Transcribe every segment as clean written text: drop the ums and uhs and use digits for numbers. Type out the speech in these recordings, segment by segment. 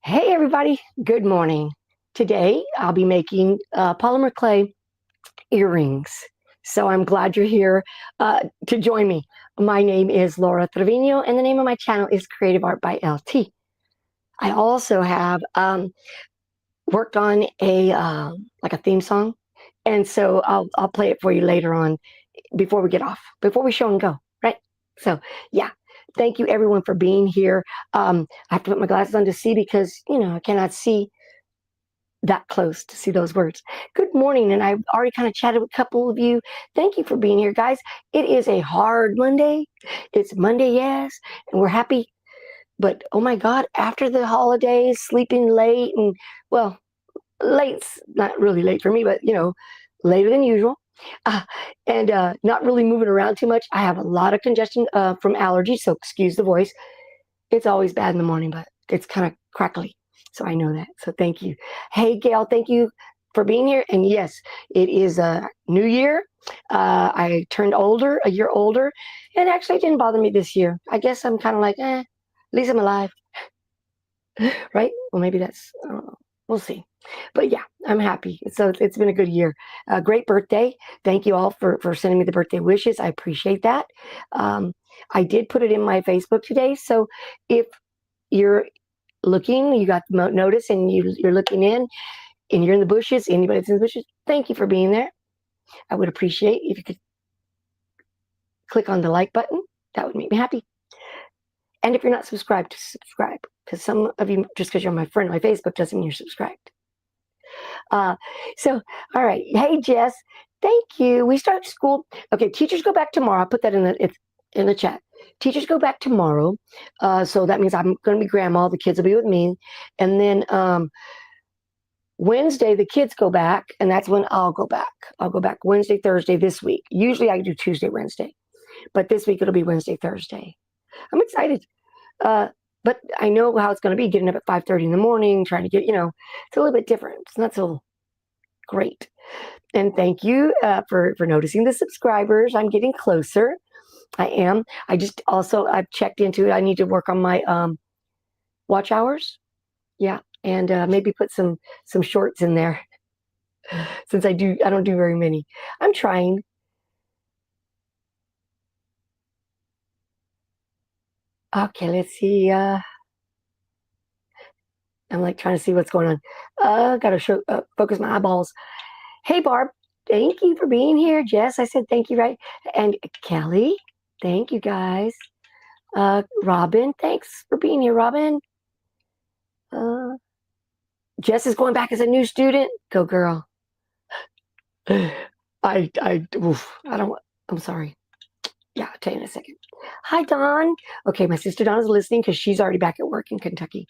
Hey everybody, good morning. Today I'll be making polymer clay earrings. So I'm glad you're here to join me. My name is Laura Trevino and the name of my channel is Creative Art by LT. I also have worked on a like a theme song, and so I'll play it for you later on before we get off, before we show and go, right? So yeah, thank you everyone for being here. I have to put my glasses on to see because I cannot see that close to see those words. Good morning, and I've already kind of chatted with a couple of you. Thank you for being here, guys. It is a hard Monday. It's Monday, yes, and we're happy. But oh my God, after the holidays, sleeping late, and well, late's not really late for me, but later than usual. And not really moving around too much. I have a lot of congestion from allergies, so excuse the voice. It's always bad in the morning, but it's kind of crackly. So I know that. So thank you. Hey, Gail, thank you for being here. And yes, it is a new year. I turned older, a year older, and actually it didn't bother me this year. I guess I'm kind of like, at least I'm alive. Right? Well, maybe that's, I don't know. We'll see. But yeah, I'm happy. So it's been a good year. Great birthday. Thank you all for sending me the birthday wishes. I appreciate that. I did put it in my Facebook today. So if you're looking, you got the notice and you're looking in and you're in the bushes, anybody that's in the bushes, thank you for being there. I would appreciate if you could click on the like button. That would make me happy. And if you're not subscribed, subscribe. Because some of you, just because you're my friend on my Facebook, doesn't mean you're subscribed. So, all right. Hey, Jess, thank you. We start school. Okay, teachers go back tomorrow. I'll put that in the chat. Teachers go back tomorrow. So that means I'm going to be grandma. The kids will be with me. And then Wednesday, the kids go back, and that's when I'll go back. I'll go back Wednesday, Thursday this week. Usually I do Tuesday, Wednesday. But this week it'll be Wednesday, Thursday. I'm excited. But I know how it's going to be, getting up at 5:30 in the morning, trying to get, it's a little bit different. It's not so great. And thank you for noticing the subscribers. I'm getting closer. I am. I've checked into it. I need to work on my watch hours. Yeah. And maybe put some shorts in there since I don't do very many. I'm trying. Okay, let's see. I'm like trying to see what's going on. Got to focus my eyeballs. Hey, Barb, thank you for being here. Jess, I said thank you, right? And Kelly, thank you, guys. Robin, thanks for being here, Robin. Jess is going back as a new student. Go, girl. I'm sorry. Yeah, I'll tell you in a second. Hi, Dawn. Okay, my sister Dawn is listening because she's already back at work in Kentucky.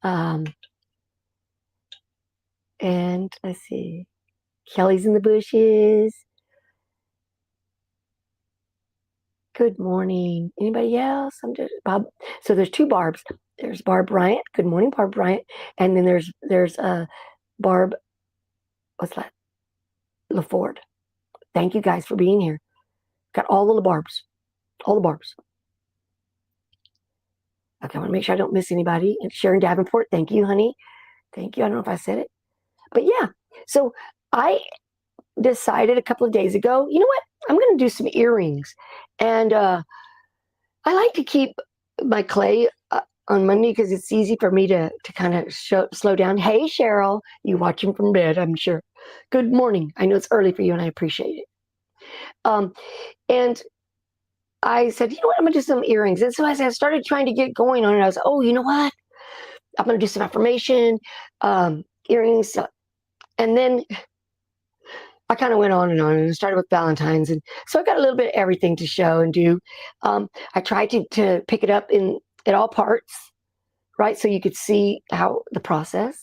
And let's see. Kelly's in the bushes. Good morning. Anybody else? I'm just Bob. So there's two Barbs. There's Barb Bryant. Good morning, Barb Bryant. And then there's Barb. What's that? LaFord. Thank you guys for being here. Got all the Barbs. All the Barbs. Okay, I want to make sure I don't miss anybody. And Sharon Davenport, thank you, honey. Thank you. I don't know if I said it. But yeah, so I decided a couple of days ago, you know what? I'm going to do some earrings. And I like to keep my clay on Monday because it's easy for me to kind of slow down. Hey, Cheryl, you watching from bed, I'm sure. Good morning. I know it's early for you, and I appreciate it. And I said, you know what? I'm going to do some earrings. And so as I started trying to get going on it, I was, oh, you know what? I'm going to do some affirmation earrings. And then I kind of went on and started with Valentine's. And so I got a little bit of everything to show and do. I tried to pick it up at all parts, right? So you could see how the process.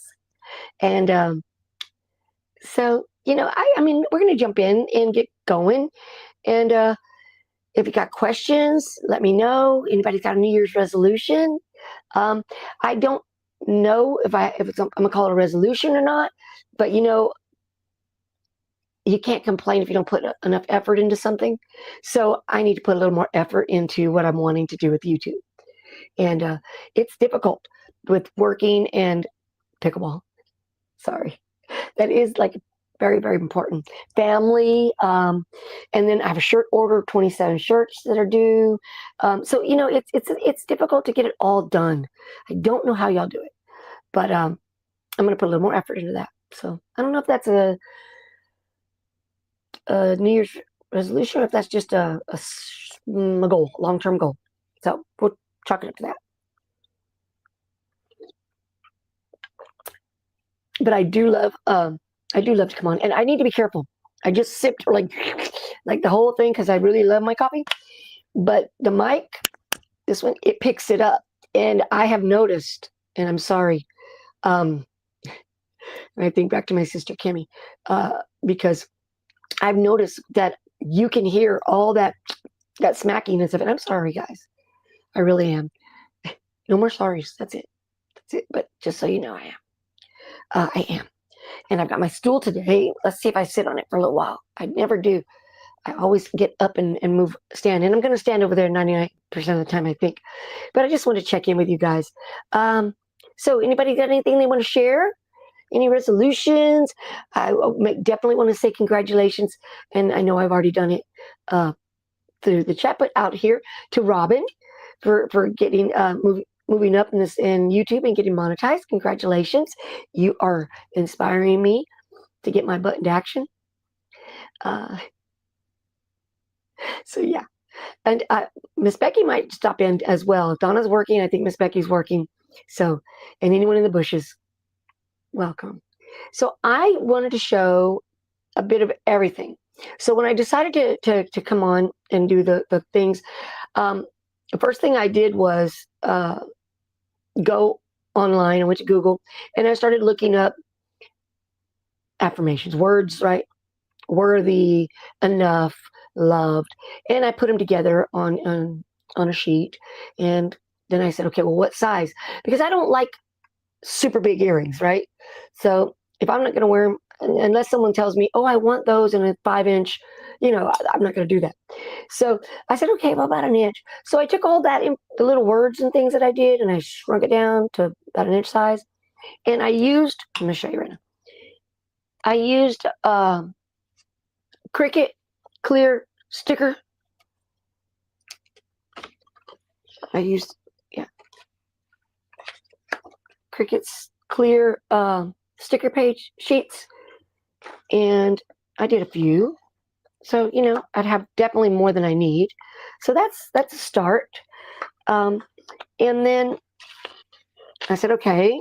And so, I mean, we're going to jump in and get going. And if you got questions, let me know. Anybody's got a New Year's resolution? I don't know if I'm going to call it a resolution or not, but you can't complain if you don't put enough effort into something. So I need to put a little more effort into what I'm wanting to do with YouTube. And it's difficult with working and pickleball. Sorry. That is like very, very important. Family. And then I have a shirt order, 27 shirts that are due. So, it's difficult to get it all done. I don't know how y'all do it, but I'm going to put a little more effort into that. So I don't know if that's a New Year's resolution or if that's just a goal, long-term goal. So we'll chalk it up to that. But I do love to come on, and I need to be careful. I just sipped like the whole thing because I really love my coffee. But the mic, this one, it picks it up, and I have noticed, and I'm sorry, I think back to my sister Kimmy, because I've noticed that you can hear all that smacking and stuff. And I'm sorry, guys, I really am. No more sorries. That's it. But just so you know, I am. And I've got my stool today. Let's see if I sit on it for a little while. I never do. I always get up and move, stand. And I'm going to stand over there 99% of the time, I think. But I just want to check in with you guys. So anybody got anything they want to share? Any resolutions? I definitely want to say congratulations. And I know I've already done it through the chat, but out here to Robin for getting moving up in YouTube and getting monetized. Congratulations. You are inspiring me to get my butt into action. So yeah. And Miss Becky might stop in as well. If Donna's working, I think Miss Becky's working. So, and anyone in the bushes, welcome. So I wanted to show a bit of everything. So when I decided to come on and do the things, the first thing I did was go online. I went to Google and I started looking up affirmations, words, right? Worthy, enough, loved, and I put them together on a sheet. And then I said, okay, well, what size? Because I don't like super big earrings, right? So if I'm not going to wear them, unless someone tells me, oh, I want those in a 5-inch, I'm not going to do that. So I said, okay, well, about an inch. So I took all that, the little words and things that I did, and I shrunk it down to about an inch size. And I used, I'm going to show you right now. I used Cricut clear sticker. I used, Cricut's clear sticker page sheets. And I did a few. So, I'd have definitely more than I need. So that's a start. And then I said, okay,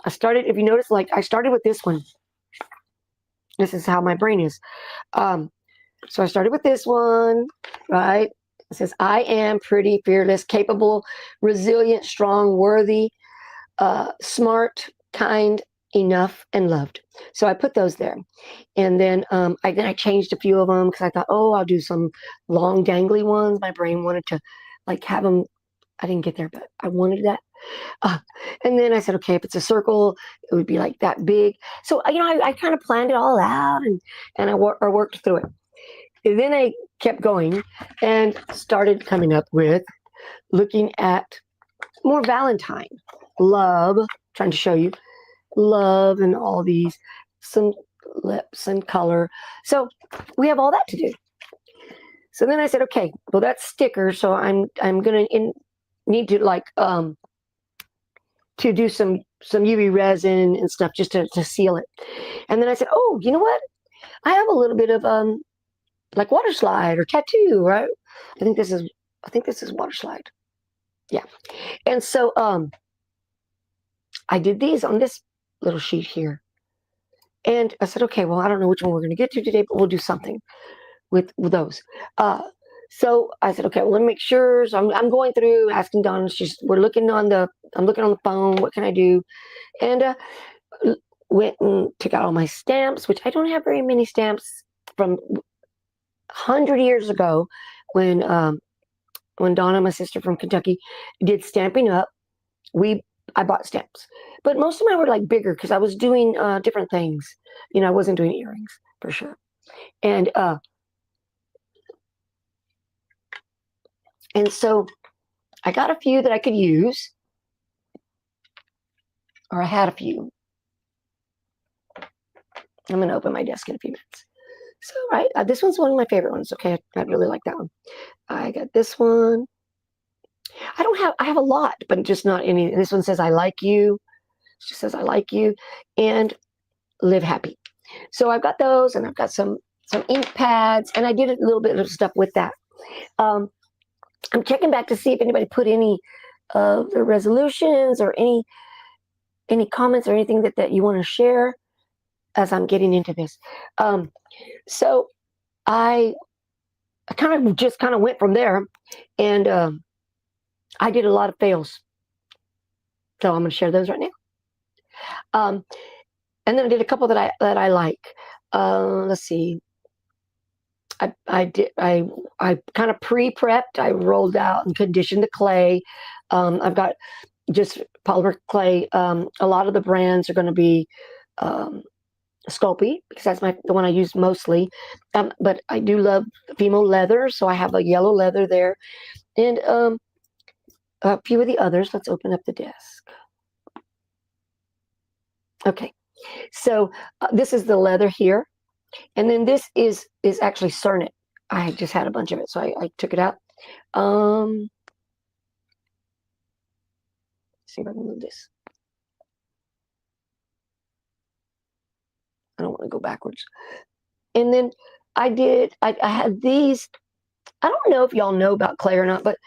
I started, if you notice, I started with this one. This is how my brain is. So I started with this one, right? It says, I am pretty, fearless, capable, resilient, strong, worthy, smart, kind, enough, and loved. So I put those there. And then I changed a few of them because I thought, oh, I'll do some long dangly ones. My brain wanted to have them. I didn't get there, but I wanted that. And then I said, okay, if it's a circle, it would be like that big. So, I kind of planned it all out and I worked through it. And then I kept going and started coming up with looking at more Valentine, love, trying to show you love and all these, some lips and color. So we have all that to do. So then I said, okay, well, that's stickers. So I'm going to need to to do some UV resin and stuff just to seal it. And then I said, oh, you know what? I have a little bit of water slide or tattoo, right? I think this is water slide. Yeah. And so I did these on this little sheet here. And I said, okay, well, I don't know which one we're going to get to today, but we'll do something with those. So I said, okay, well, let me make sure. So I'm going through asking Donna. I'm looking on the phone. What can I do? And went and took out all my stamps, which I don't have very many stamps from 100 years ago when Donna, my sister from Kentucky, did Stampin' Up. I bought stamps, but most of mine were bigger because I was doing different things. I wasn't doing earrings for sure. And so I got a few that I could use, or I had a few. I'm going to open my desk in a few minutes. So, right, this one's one of my favorite ones. Okay, I really like that one. I got this one. I have a lot, but just not any. This one says, I like you. It just says, I like you, and live happy. So I've got those, and I've got some ink pads, and I did a little bit of stuff with that. I'm checking back to see if anybody put any of the resolutions or any comments or anything that you want to share as I'm getting into this. So I kind of went from there, and I did a lot of fails. So I'm going to share those right now. And then I did a couple that I like. Let's see. I kind of pre-prepped. I rolled out and conditioned the clay. I've got just polymer clay. A lot of the brands are going to be Sculpey, because that's the one I use mostly. But I do love Fimo leather, so I have a yellow leather there, and a few of the others. Let's open up the desk. Okay, so this is the leather here, and then this is actually Cernet. I just had a bunch of it, so I took it out. See if I can move this. I don't want to go backwards. And then I had these. I don't know if y'all know about clay or not, but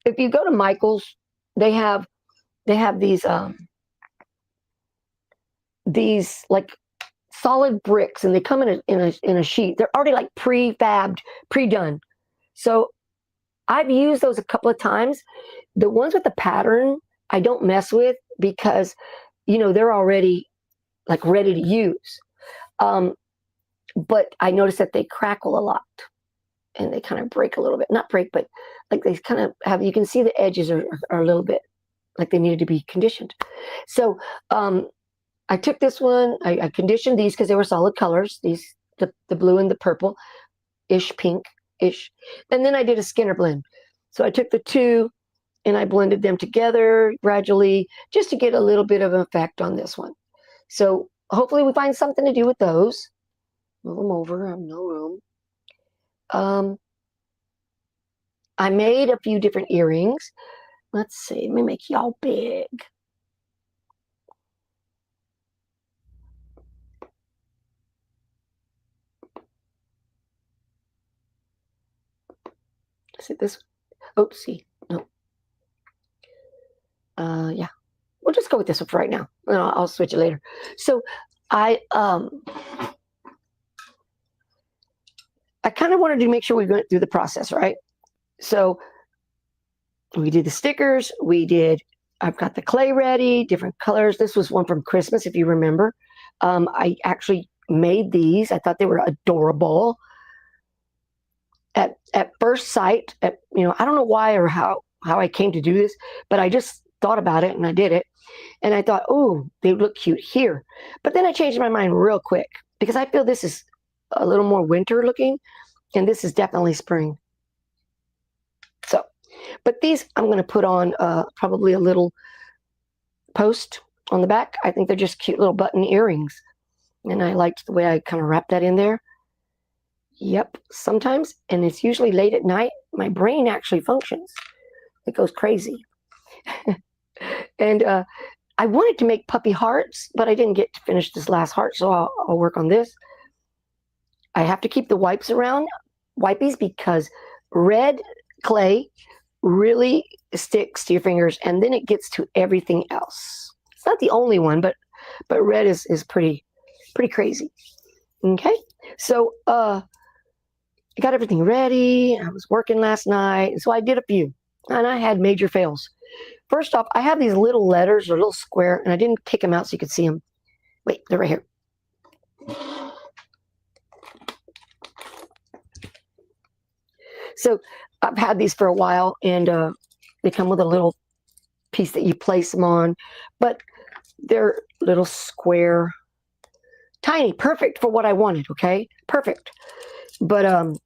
if you go to Michael's, they have these like solid bricks, and they come in a sheet. They're already like pre-fabbed, pre-done. So I've used those a couple of times. The ones with the pattern, I don't mess with, because, they're already like ready to use. But I noticed that they crackle a lot, and they kind of break a little bit. Not break, but like they kind of have, you can see the edges are a little bit like they needed to be conditioned. So I took this one, I conditioned these because they were solid colors, the blue and the purple-ish, pink-ish. And then I did a Skinner blend. So I took the two, and I blended them together gradually, just to get a little bit of an effect on this one. So hopefully we find something to do with those. Move them over, I have no room. I made a few different earrings. Let's see, let me make y'all big. Is it this? Oopsie, no. Yeah, we'll just go with this one for right now. I'll switch it later. So I kind of wanted to make sure we went through the process, right? So we did the stickers. I've got the clay ready, different colors. This was one from Christmas, if you remember. I actually made these. I thought they were adorable. At first sight, I don't know why or how I came to do this, but I just thought about it and I did it. And I thought, oh, they look cute here. But then I changed my mind real quick, because I feel this is a little more winter looking, and this is definitely spring. So, but these I'm going to put on probably a little post on the back. I think they're just cute little button earrings. And I liked the way I kind of wrapped that in there. Yep, sometimes, and it's usually late at night, my brain actually functions. It goes crazy. And I wanted to make puppy hearts, but I didn't get to finish this last heart, so I'll work on this. I have to keep the wipes around, wipies, because red clay really sticks to your fingers, and then it gets to everything else. It's not the only one, but red is pretty crazy. Okay, so I got everything ready. I was working last night, and so I did a few, and I had major fails. First off, I have these little letters, or little square, and I didn't take them out so you could see them. Wait, they're right here. So I've had these for a while, and they come with a little piece that you place them on, but they're little square, tiny, perfect for what I wanted, okay? Perfect. But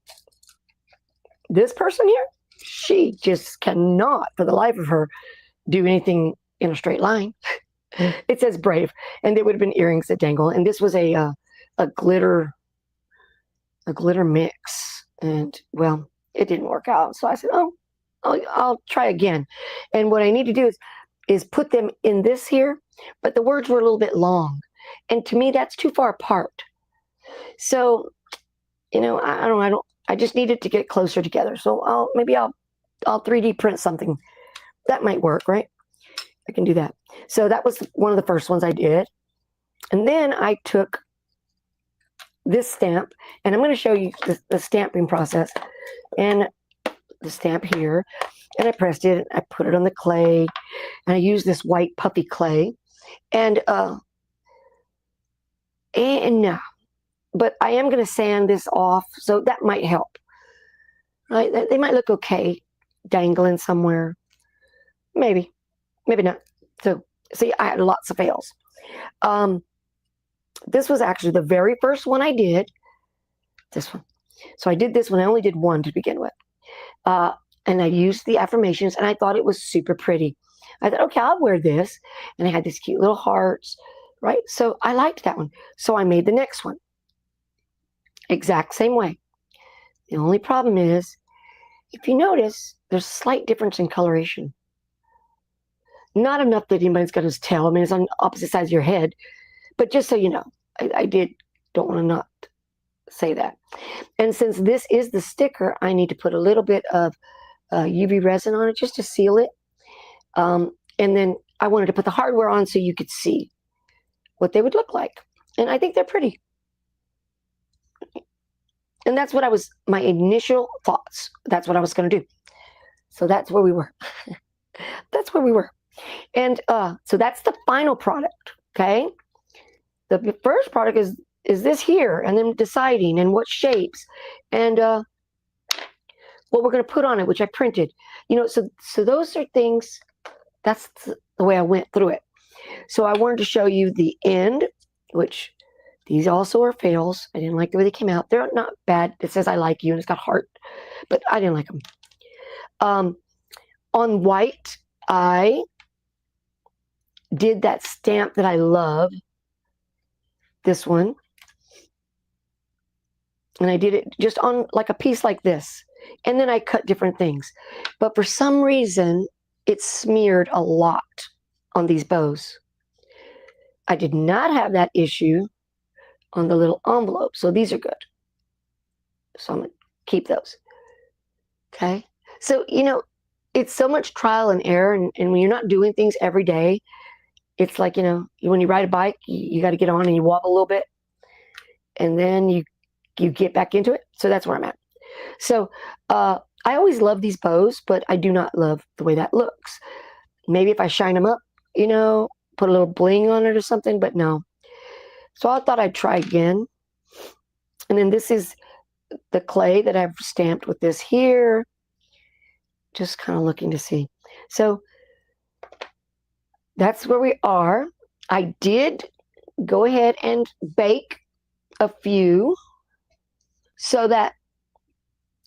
this person here, she just cannot, for the life of her, do anything in a straight line. It says brave, and they would have been earrings that dangle. And this was a glitter mix, and well, it didn't work out. So I said, oh, I'll try again. And what I need to do is put them in this here, but the words were a little bit long, and to me that's too far apart. So, I just needed to get closer together. So I'll 3D print something. That might work, right? I can do that. So that was one of the first ones I did. And then I took this stamp, and I'm going to show you the stamping process. And the stamp here, and I pressed it, and I put it on the clay, and I used this white puffy clay. And but I am going to sand this off, so that might help. Right? They might look okay dangling somewhere. Maybe not. So, see, I had lots of fails. This was actually the very first one I did. This one. So I did this one. I only did one to begin with. And I used the affirmations, and I thought it was super pretty. I thought, okay, I'll wear this. And I had these cute little hearts, right? So I liked that one. So I made the next one. Exact same way. The only problem is, if you notice, there's a slight difference in coloration. Not enough that anybody's going to tell. I mean, it's on opposite sides of your head. But just so you know, I don't want to not say that. And since this is the sticker, I need to put a little bit of UV resin on it just to seal it. And then I wanted to put the hardware on so you could see what they would look like. And I think they're pretty. And that's what my initial thoughts. That's what I was going to do. So that's where we were. That's where we were. And so that's the final product, okay? The first product is this here, and then deciding and what shapes and what we're going to put on it, which I printed. So those are things, that's the way I went through it. So I wanted to show you the end, which these also are fails. I didn't like the way they came out. They're not bad. It says I like you, and it's got heart, but I didn't like them. On white, I did that stamp that I love, this one, and I did it just on like a piece like this, and then I cut different things, but for some reason it smeared a lot on these bows. I did not have that issue on the little envelope, so these are good. So I'm going to keep those. Okay, so it's so much trial and error, and when you're not doing things every day, it's like, when you ride a bike, you got to get on and you wobble a little bit, and then you get back into it. So that's where I'm at. So I always love these bows, but I do not love the way that looks. Maybe if I shine them up, put a little bling on it or something, but no. So I thought I'd try again. And then this is the clay that I've stamped with this here. Just kind of looking to see. So that's where we are. I did go ahead and bake a few so that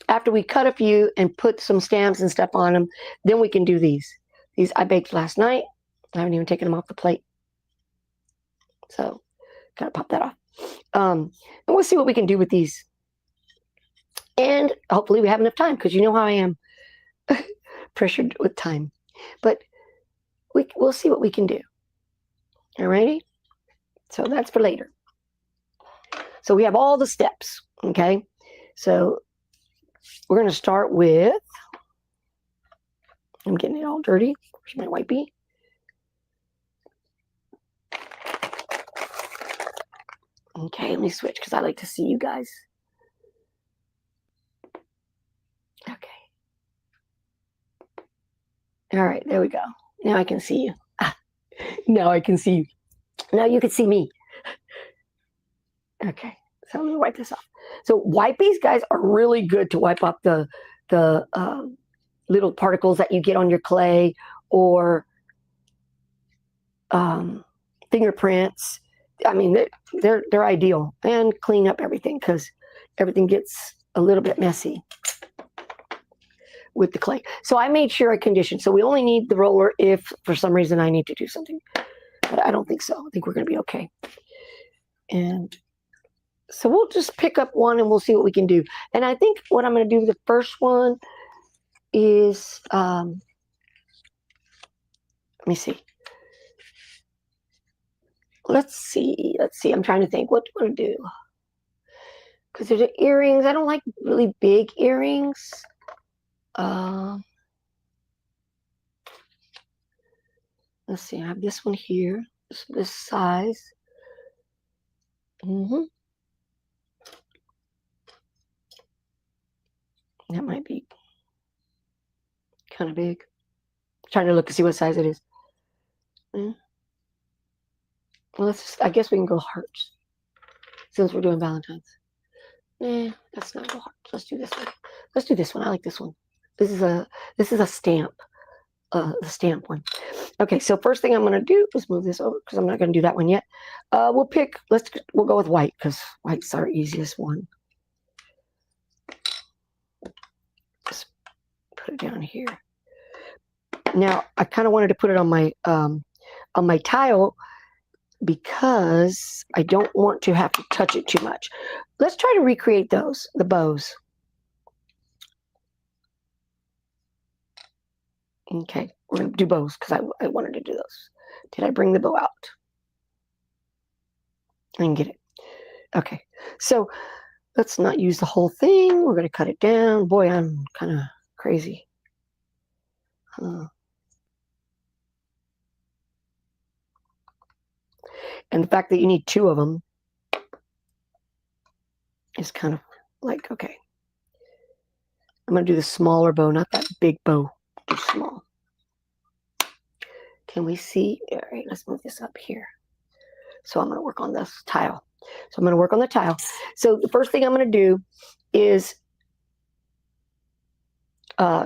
after we cut a few and put some stamps and stuff on them, then we can do these. These I baked last night. I haven't even taken them off the plate. So, gotta pop that off. And we'll see what we can do with these. And hopefully we have enough time, because you know how I am. Pressured with time. But we'll see what we can do. Alrighty? So that's for later. So we have all the steps, okay? So we're going to start with, I'm getting it all dirty. Where's my wipey? Okay, let me switch because I like to see you guys. Okay. All right, there we go. Now I can see you. Now I can see you. Now you can see me. Okay, so let me wipe this off. So wipies, guys, are really good to wipe off the little particles that you get on your clay, or fingerprints. I mean, they're ideal, and clean up everything, because everything gets a little bit messy. with the clay. So I made sure I conditioned. So we only need the roller if for some reason I need to do something. But I don't think so. I think we're going to be okay. And so we'll just pick up one and we'll see what we can do. And I think what I'm going to do, the first one is, let me see. Let's see. I'm trying to think. What do I want to do? Because there's the earrings. I don't like really big earrings. Let's see. I have this one here. This size. That might be kind of big. Trying to look to see what size it is. Well, I guess we can go hearts since we're doing Valentine's. Let's not go hearts. Let's do this one. Let's do this one. I like this one. This is a stamp. The stamp one. Okay, so first thing I'm going to do is move this over because I'm not going to do that one yet. We'll go with white because white's our easiest one. Just put it down here. Now I kind of wanted to put it on my tile because I don't want to have to touch it too much. Let's try to recreate the bows. Okay, we're going to do bows because I wanted to do those. Did I bring the bow out? I can get it. Okay, so let's not use the whole thing. We're going to cut it down. Boy, I'm kind of crazy. And the fact that you need two of them is kind of like, okay. I'm going to do the smaller bow, not that big bow. Too small. Can we see? All right, let's move this up here. So I'm going to work on this tile. So I'm going to work on the tile. So the first thing I'm going to do is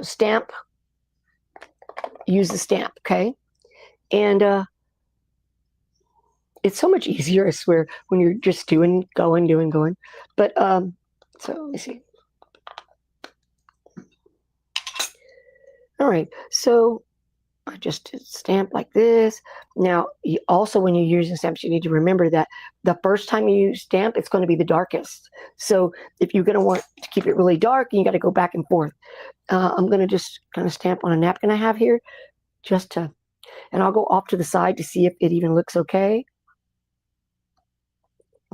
stamp. Use the stamp, okay? And it's so much easier, I swear, when you're just doing. But so let me see. All right, so I just stamp like this. Now, also when you're using stamps, you need to remember that the first time you stamp, it's going to be the darkest. So if you're going to want to keep it really dark, you got to go back and forth. I'm going to just kind of stamp on a napkin I have here, and I'll go off to the side to see if it even looks okay.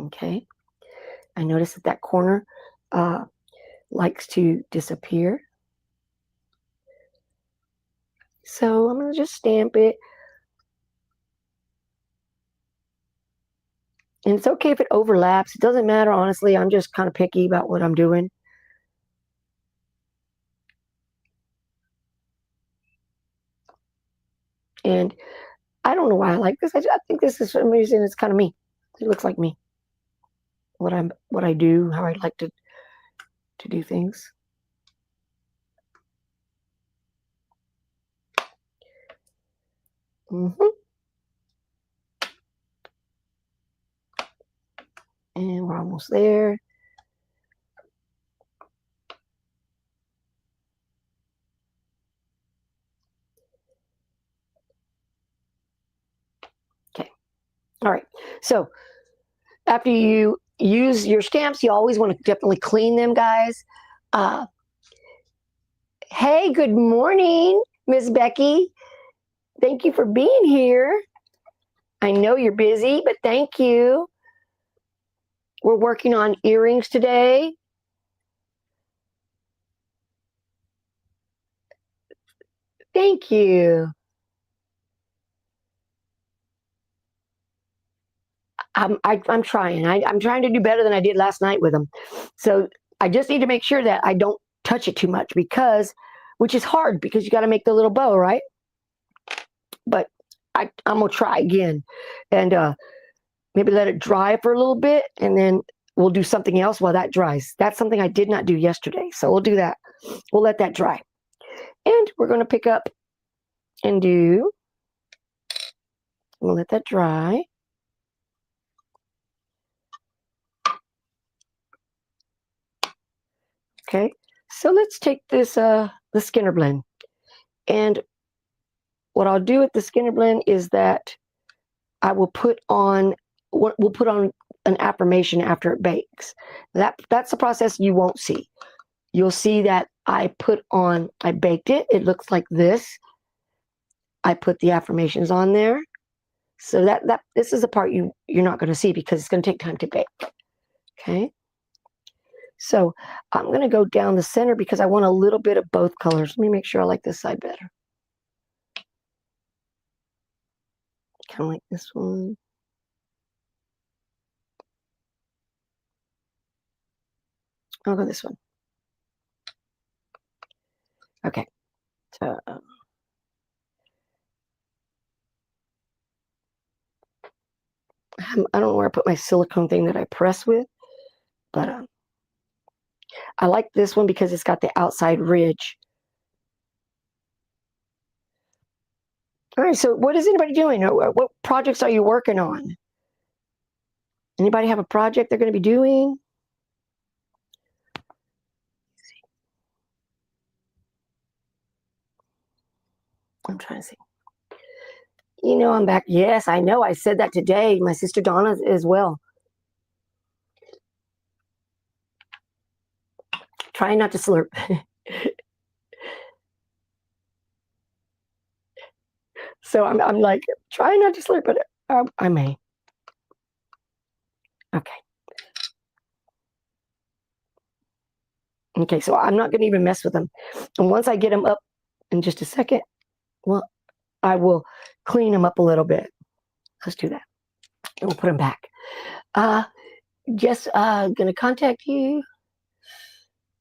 Okay. I notice that corner likes to disappear. So I'm going to just stamp it. And it's okay if it overlaps. It doesn't matter, honestly. I'm just kind of picky about what I'm doing. And I don't know why I like this. I think this is, for some reason, it's kind of me. It looks like me. What I do, how I like to do things. And we're almost there. Okay. All right. So after you use your stamps, you always want to definitely clean them, guys. Hey, good morning, Miss Becky. Thank you for being here. I know you're busy, but thank you. We're working on earrings today. Thank you. I'm trying. I'm trying to do better than I did last night with them. So I just need to make sure that I don't touch it too much which is hard because you got to make the little bow, right? But I'm going to try again and maybe let it dry for a little bit and then we'll do something else while that dries. That's something I did not do yesterday. So we'll do that. We'll let that dry. And we're going to pick up and we'll let that dry. Okay, so let's take this the Skinner blend. And what I'll do with the Skinner blend is that I will put on an affirmation after it bakes. That's the process you won't see. You'll see that I baked it. It looks like this. I put the affirmations on there. So this is the part you're not going to see because it's going to take time to bake. Okay. So I'm going to go down the center because I want a little bit of both colors. Let me make sure I like this side better. Kind of like this one. I'll go this one. Okay. So I don't know where I put my silicone thing that I press with, but I like this one because it's got the outside ridge. All right, so what is anybody doing? What projects are you working on? Anybody have a project they're going to be doing? I'm trying to see. I'm back. Yes, I know. I said that today. My sister Donna as well. Trying not to slurp. So I'm like, trying not to slurp, but I may. Okay. Okay, so I'm not going to even mess with them. And once I get them up in just a second, well, I will clean them up a little bit. Let's do that. And we'll put them back. Just going to contact you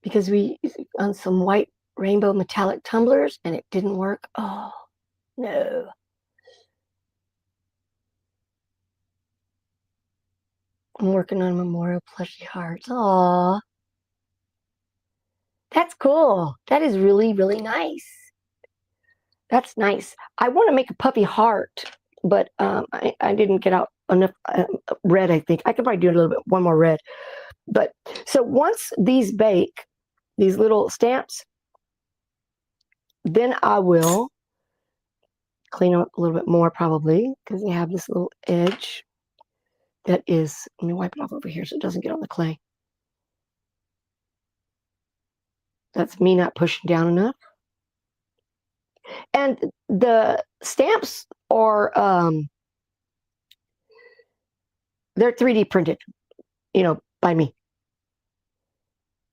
because we on some white rainbow metallic tumblers and it didn't work. Oh, no. I'm working on memorial plushie hearts. Aw. That's cool. That is really, really nice. That's nice. I want to make a puffy heart, but I didn't get out enough red, I think. I could probably do a little bit, one more red. But so once these bake, these little stamps, then I will clean them up a little bit more probably because they have this little edge that is, let me wipe it off over here so it doesn't get on the clay. That's me not pushing down enough. And the stamps are, they're 3D printed, by me.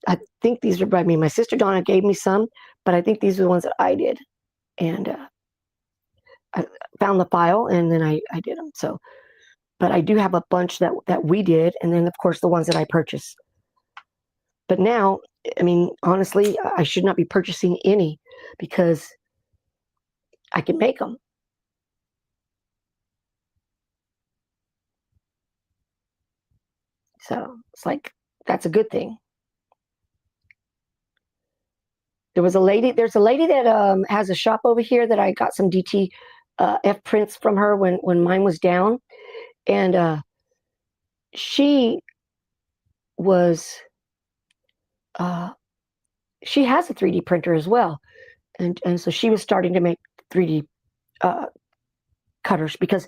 I think these are by me. My sister Donna gave me some, but I think these are the ones that I did. And I found the file and then I did them. So, but I do have a bunch that we did. And then, of course, the ones that I purchased. But now, I mean, honestly, I should not be purchasing any because I can make them. So it's like, that's a good thing. There's a lady that has a shop over here that I got some DT F prints from her when mine was down. And she was, she has a 3D printer as well. And so she was starting to make 3D cutters because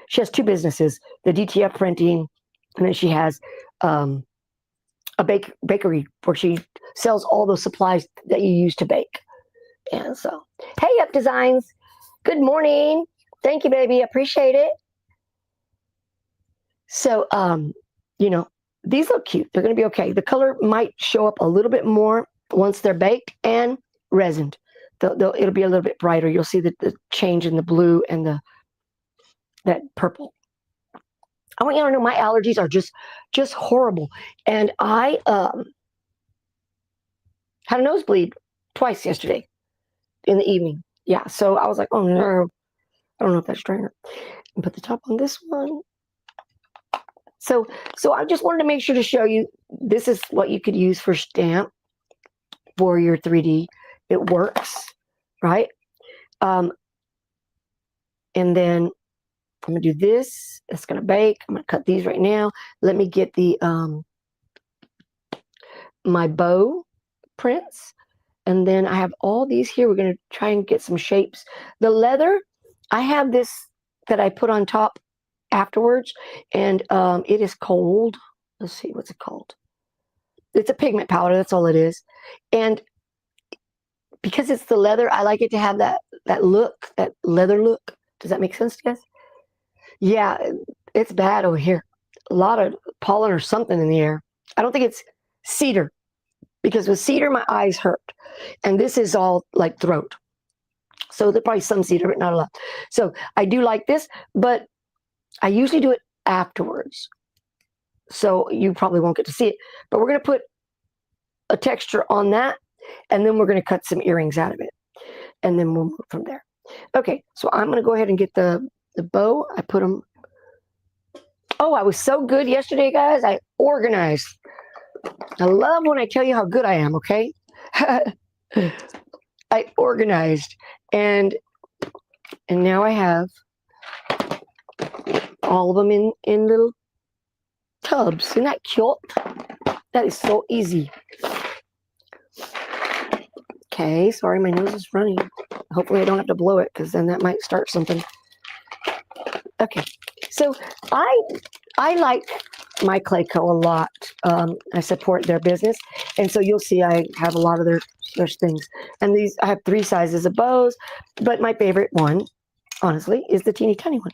she has two businesses, the DTF printing, and then she has a bakery where she sells all those supplies that you use to bake. And so, hey, Up Designs, good morning. Thank you, baby. Appreciate it. So, these look cute. They're going to be okay. The color might show up a little bit more once they're baked and resined. It'll be a little bit brighter. You'll see the change in the blue and that purple. I want you to know my allergies are just horrible. And I had a nosebleed twice yesterday in the evening. Yeah, so I was like, oh no, I don't know if that's strainer. And put the top on this one. So I just wanted to make sure to show you this is what you could use for stamp for your 3D. It works, right? And then I'm going to do this. It's going to bake. I'm going to cut these right now. Let me get the my bow prints, And then I have all these here. We're going to try and get some shapes. The leather, I have this that I put on top afterwards, and it is cold. Let's see, what's it called? It's a pigment powder, that's all it is. And because it's the leather, I like it to have that look, that leather look. Does that make sense to you guys? Yeah, it's bad over here. A lot of pollen or something in the air. I don't think it's cedar, because with cedar, my eyes hurt. And this is all like throat. So there's probably some cedar, but not a lot. So I do like this, but I usually do it afterwards. So you probably won't get to see it. But we're going to put a texture on that, and then we're going to cut some earrings out of it. And then we'll move from there. Okay, so I'm going to go ahead and get the bow. I put them. Oh, I was so good yesterday, guys. I organized. I love when I tell you how good I am, okay? I organized, and now I have all of them in little tubs. Isn't that cute? That is so easy. Okay, sorry, my nose is running. Hopefully I don't have to blow it, because then that might start something. Okay, so I like My Clay Co. a lot. I support their business, and so you'll see I have a lot of their things. And these, I have 3 sizes of bows, but my favorite one, honestly, is the teeny tiny one.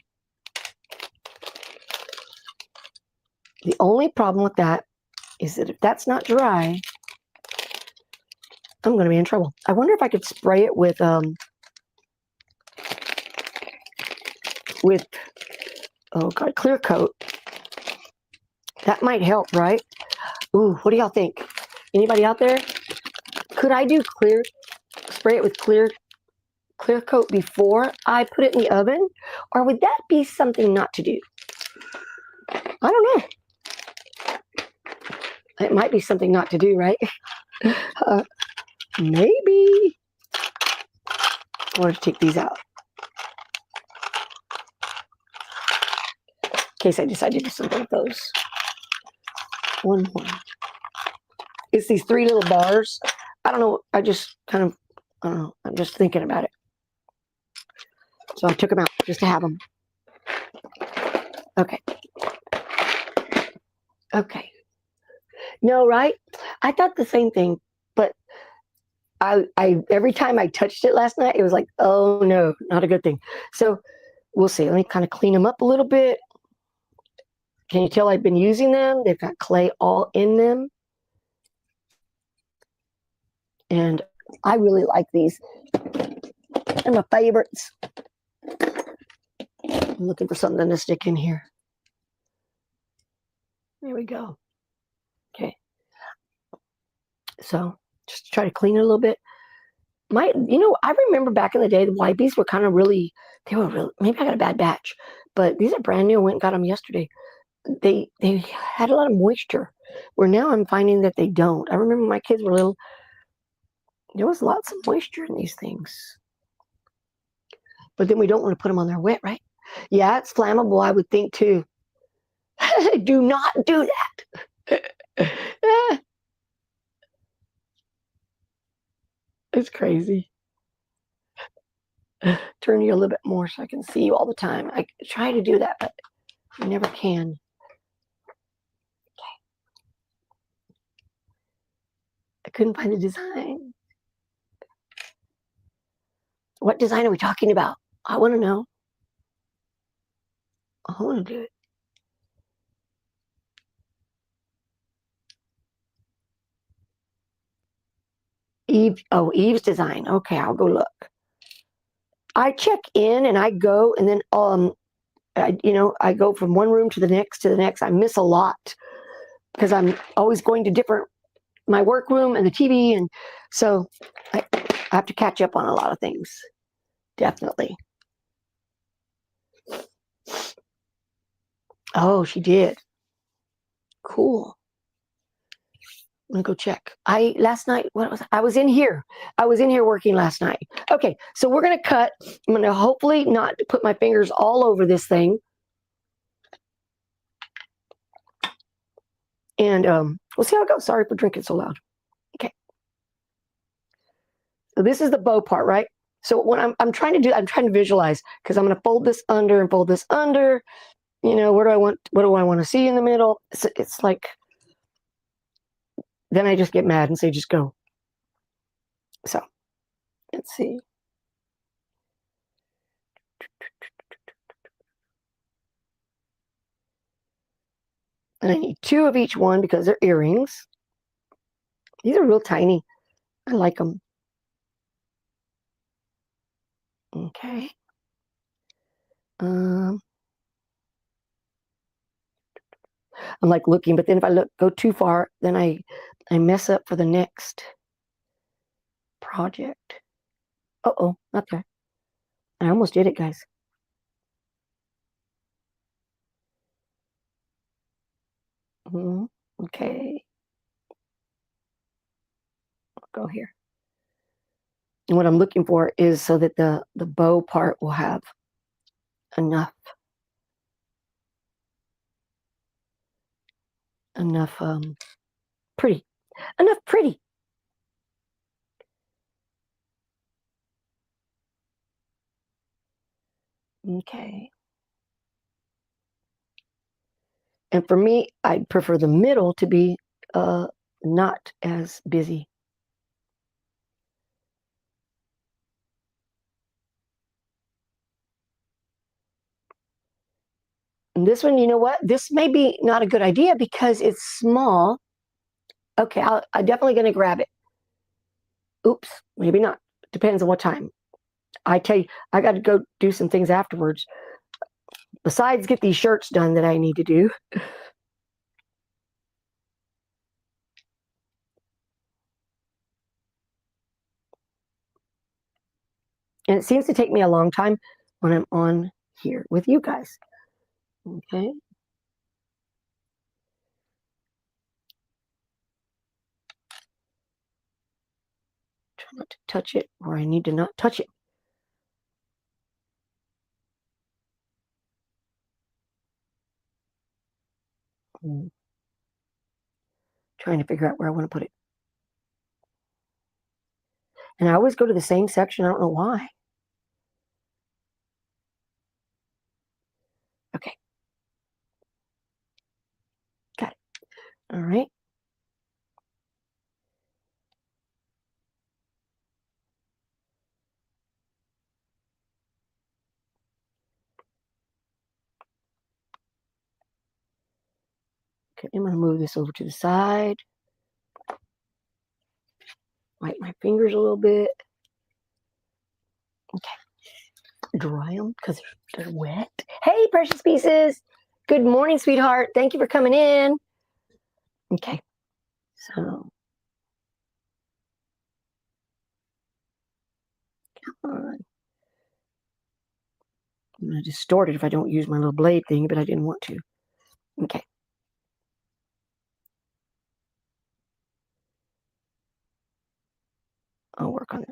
The only problem with that is that if that's not dry, I'm going to be in trouble. I wonder if I could spray it with oh god, clear coat. That might help, right? Ooh, what do y'all think? Anybody out there? Could I do spray it with clear coat before I put it in the oven? Or would that be something not to do? I don't know. It might be something not to do, right? Maybe. I want to take these out, in case I decide to do something with those. One more. It's these 3 little bars. I don't know. I just kind of, I don't know. I'm just thinking about it. So I took them out just to have them. Okay. Okay. No, right? I thought the same thing, but I every time I touched it last night, it was like, oh no, not a good thing. So we'll see. Let me kind of clean them up a little bit. Can you tell I've been using them? They've got clay all in them. And I really like these. They're my favorites. I'm looking for something to stick in here. There we go. Okay. So just try to clean it a little bit. I remember back in the day, the Wipes were kind of really, maybe I got a bad batch, but these are brand new. I went and got them yesterday. They had a lot of moisture, where now I'm finding that they don't. I remember my kids were little. There was lots of moisture in these things. But then we don't want to put them on there wet, right? Yeah, it's flammable, I would think, too. Do not do that. It's crazy. Turn you a little bit more so I can see you all the time. I try to do that, but I never can. Okay. I couldn't find the design. What design are we talking about? I want to know. I want to do it. Eve's design. Okay, I'll go look. I check in and I go, and then I go from one room to the next. I miss a lot because I'm always going to my work room and the TV, and so I have to catch up on a lot of things. Definitely. Oh, she did. Cool. I'm gonna go check. Last night, I was in here. I was in here working last night. Okay, so we're gonna cut. I'm gonna hopefully not put my fingers all over this thing. And we'll see how it goes. Sorry for drinking so loud. Okay. So this is the bow part, right? So what I'm trying to visualize, because I'm going to fold this under and fold this under. You know, what do I want to see in the middle? It's like, then I just get mad and say, just go. So let's see. And I need 2 of each one because they're earrings. These are real tiny. I like them. Okay. I'm like looking, but then if I go too far, then I mess up for the next project. Uh-oh, not there. I almost did it, guys. Okay. I'll go here. And what I'm looking for is so that the bow part will have enough pretty. Enough pretty. Okay. And for me, I'd prefer the middle to be not as busy. And this one, you know what? This may be not a good idea because it's small. Okay, I'm definitely going to grab it. Oops, maybe not. Depends on what time. I tell you, I got to go do some things afterwards. Besides get these shirts done that I need to do. And it seems to take me a long time when I'm on here with you guys. Okay. Try not to touch it where I need to not touch it. Trying to figure out where I want to put it. And I always go to the same section. I don't know why. Okay. Got it. All right. Okay, I'm going to move this over to the side. Wipe my fingers a little bit. Okay. Dry them because they're wet. Hey, precious pieces. Good morning, sweetheart. Thank you for coming in. Okay. So, come on. I'm going to distort it if I don't use my little blade thing, but I didn't want to. Okay. I'll work on it.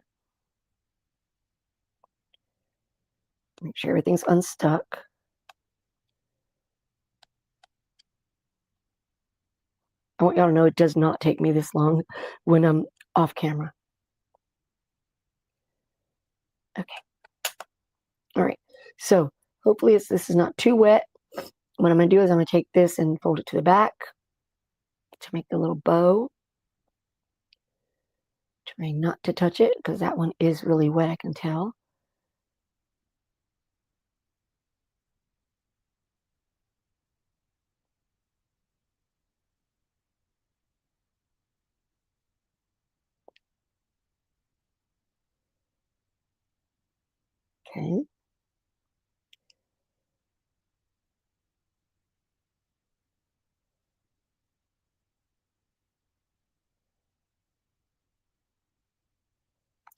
Make sure everything's unstuck. I want y'all to know it does not take me this long when I'm off camera. Okay. All right. So hopefully this is not too wet. What I'm going to do is I'm going to take this and fold it to the back to make the little bow. Try not to touch it because that one is really wet, I can tell. Okay.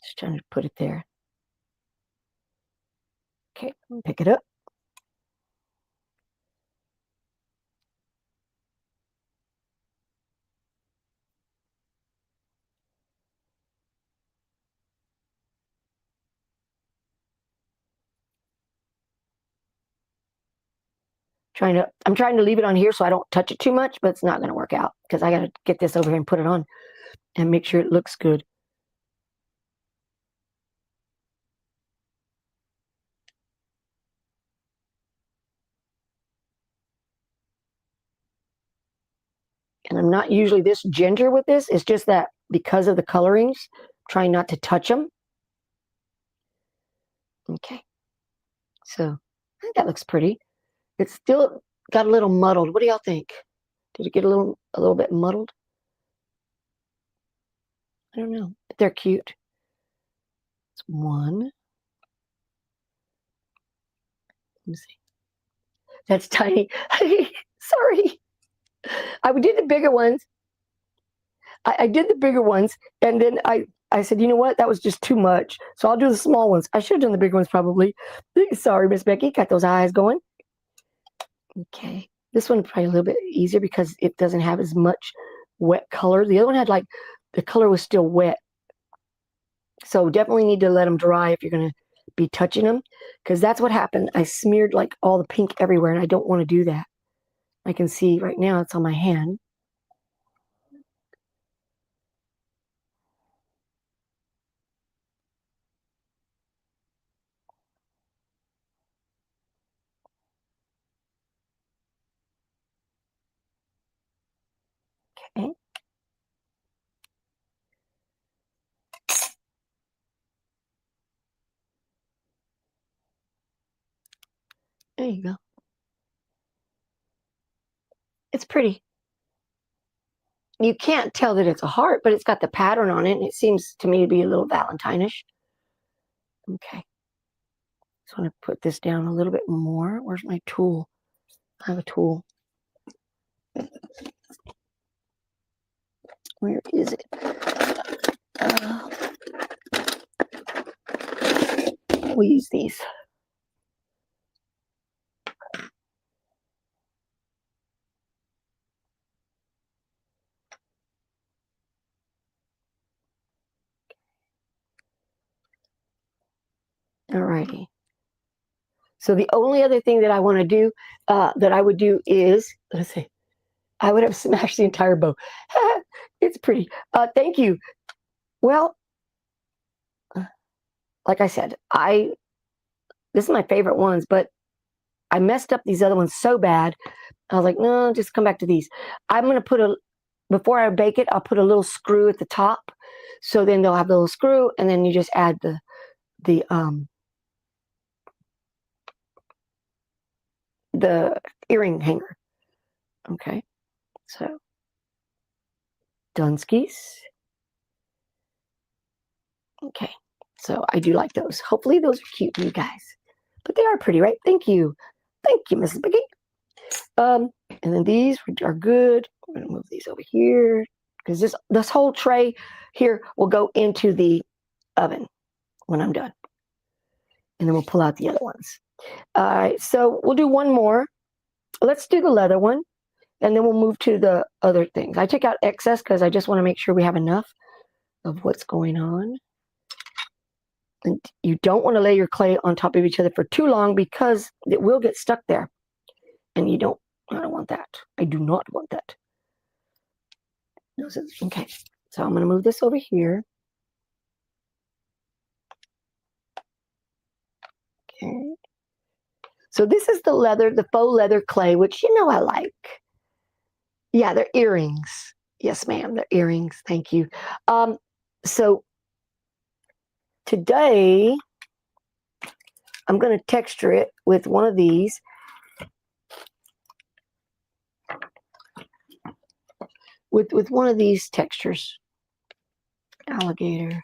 Just trying to put it there. Okay, pick it up. I'm trying to leave it on here so I don't touch it too much, but it's not going to work out because I got to get this over here and put it on and make sure it looks good. And I'm not usually this ginger with this. It's just that because of the colorings, I'm trying not to touch them. Okay. So I think that looks pretty. It's still got a little muddled. What do y'all think? Did it get a little bit muddled? I don't know. But they're cute. It's one. Let me see. That's tiny. Sorry. I did the bigger ones. I did the bigger ones, and then I said, you know what? That was just too much. So I'll do the small ones. I should have done the big ones probably. Sorry, Miss Becky. Got those eyes going. Okay. This one probably a little bit easier because it doesn't have as much wet color. The other one had like, the color was still wet. So definitely need to let them dry if you're going to be touching them, because that's what happened. I smeared like all the pink everywhere, and I don't want to do that. I can see right now it's on my hand. Okay. There you go. It's pretty. You can't tell that it's a heart, but it's got the pattern on it, and it seems to me to be a little Valentine-ish. Okay. Just want to put this down a little bit more. Where's my tool? I have a tool. Where is it? We'll use these. Alrighty. So the only other thing that I want to do, that I would do is, let's see, I would have smashed the entire bow. It's pretty. Thank you. Well, like I said, this is my favorite ones, but I messed up these other ones so bad. I was like, no, just come back to these. I'm going to put before I bake it, I'll put a little screw at the top. So then they'll have the little screw, and then you just add the earring hanger. Okay. So, Dunskies. Okay. So I do like those. Hopefully those are cute for you guys. But they are pretty, right? Thank you. Thank you, Mrs. Biggie. And then these are good. I'm going to move these over here, because this whole tray here will go into the oven when I'm done. And then we'll pull out the other ones. All right, so we'll do one more. Let's do the leather one, and then we'll move to the other things. I took out excess because I just want to make sure we have enough of what's going on. And you don't want to lay your clay on top of each other for too long, because it will get stuck there. And I don't want that. I do not want that. Okay, so I'm going to move this over here. Okay. So this is the faux leather clay, which you know I like. Yeah, they're earrings. Yes, ma'am, they're earrings. Thank you. So today I'm going to texture it with one of these. With one of these textures. Alligator.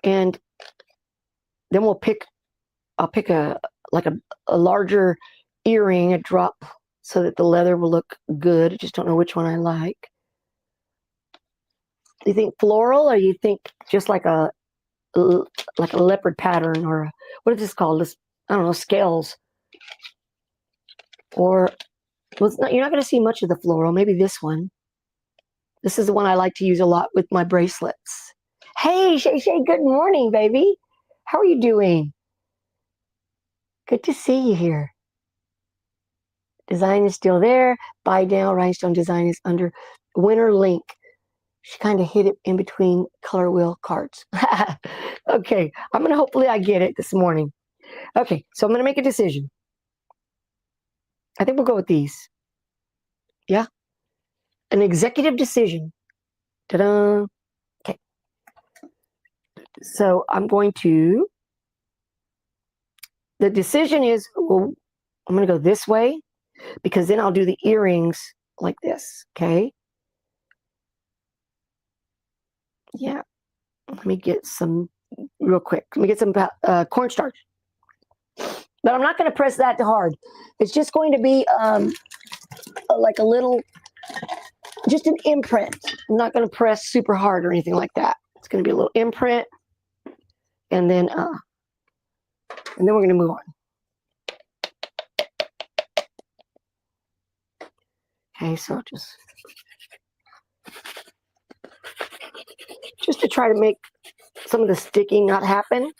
And then I'll pick a larger earring, a drop, so that the leather will look good. I just don't know which one I like. Do you think floral, or you think just like a leopard pattern, or what is this called? I don't know, scales. Or, well, you're not going to see much of the floral. Maybe this one. This is the one I like to use a lot with my bracelets. Hey, Shay, good morning, baby. How are you doing? Good to see you here. Design is still there. Buy now, Rhinestone Design is under Winter Link. She kind of hid it in between color wheel cards. Okay, hopefully I get it this morning. Okay, so I'm going to make a decision. I think we'll go with these. Yeah. An executive decision. Ta-da. Okay. So I'm going to, the decision is, well, I'm going to go this way because then I'll do the earrings like this. Okay. Yeah. Let me get some real quick. Let me get some cornstarch. But I'm not going to press that too hard. It's just going to be like a little, just an imprint. I'm not going to press super hard or anything like that. It's going to be a little imprint, and then we're going to move on. Okay, so just to try to make some of the sticking not happen.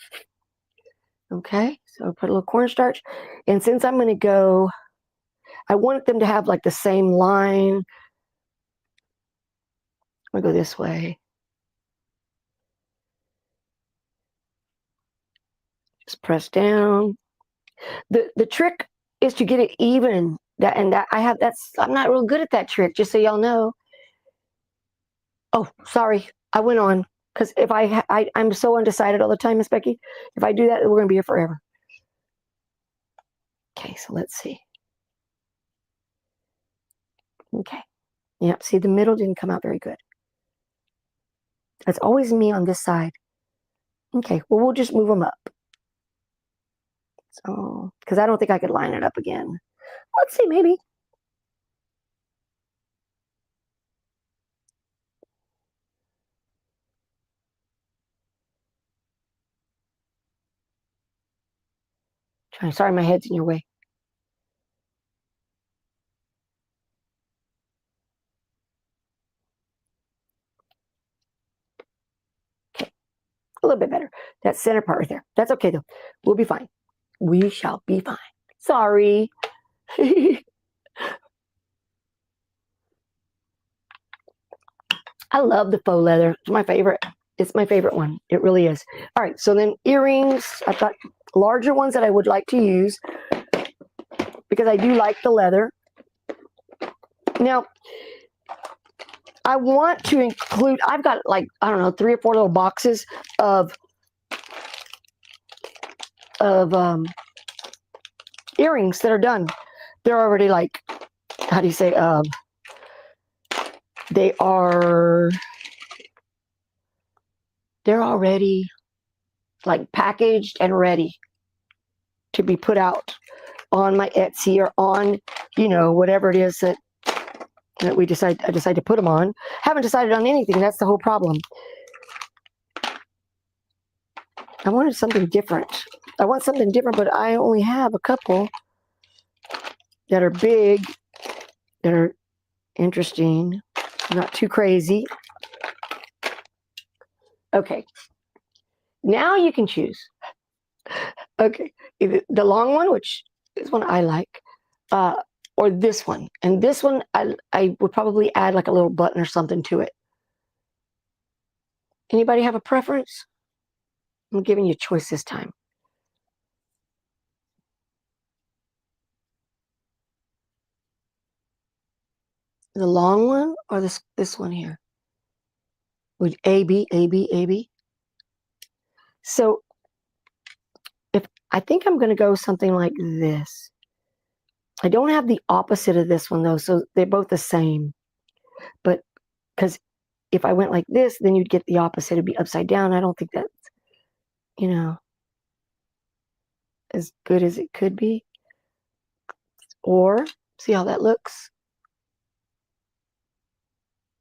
Okay, so put a little cornstarch, and since I'm going to go, I want them to have like the same line. I'm going to go this way. Just press down. The trick is to get it even. I'm not real good at that trick, just so y'all know. Oh, sorry, I went on because if I'm so undecided all the time, Miss Becky. If I do that, we're gonna be here forever. Okay, so let's see. Okay, yep. See, the middle didn't come out very good. That's always me on this side. Okay, well, we'll just move them up. So, because I don't think I could line it up again. Let's see, maybe. Sorry, my head's in your way. Okay, a little bit better. That center part right there. That's okay though. We'll be fine. We shall be fine. Sorry. I love the faux leather. It's my favorite. It's my favorite one. It really is. All right, so then earrings. I've got larger ones that I would like to use because I do like the leather. Now, I want to include, I've got like, I don't know, 3 or 4 little boxes of earrings that are done. They're already like, how do you say, they're already like packaged and ready to be put out on my Etsy or on, whatever it is that I decide to put them on. Haven't decided on anything. That's the whole problem. I wanted something different. I want something different, but I only have a couple that are big, that are interesting, not too crazy. Okay. Now you can choose. Okay. Either the long one, which is one I like, or this one. And this one, I would probably add like a little button or something to it. Anybody have a preference? I'm giving you a choice this time. The long one or this one here? Would A, B, A, B, A, B? So if I think I'm going to go something like this. I don't have the opposite of this one though, so they're both the same. But because if I went like this, then you'd get the opposite. It'd be upside down. I don't think that's, as good as it could be. Or see how that looks?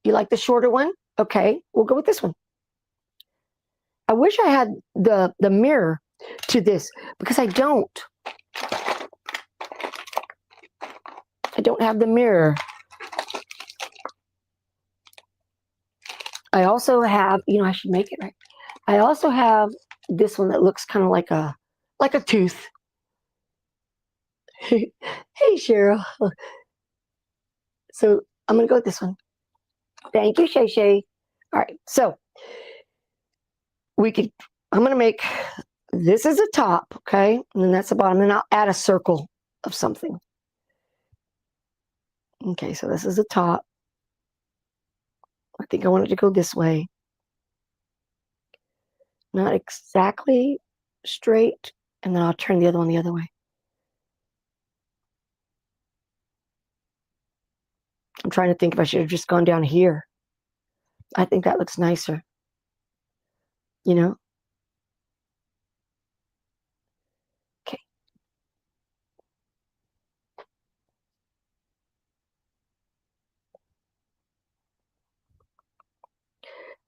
You like the shorter one? Okay, we'll go with this one. I wish I had the mirror to this because I don't. I don't have the mirror. I also have, I should make it right. I also have this one that looks kind of like a tooth. Hey, Cheryl. So I'm going to go with this one. Thank you, Shay Shay. All right, so I'm going to make this is the top, okay? And then that's the bottom. Then I'll add a circle of something. Okay, so this is the top. I think I want it to go this way. Not exactly straight, and then I'll turn the other one the other way. I'm trying to think if I should have just gone down here. I think that looks nicer. You know? Okay.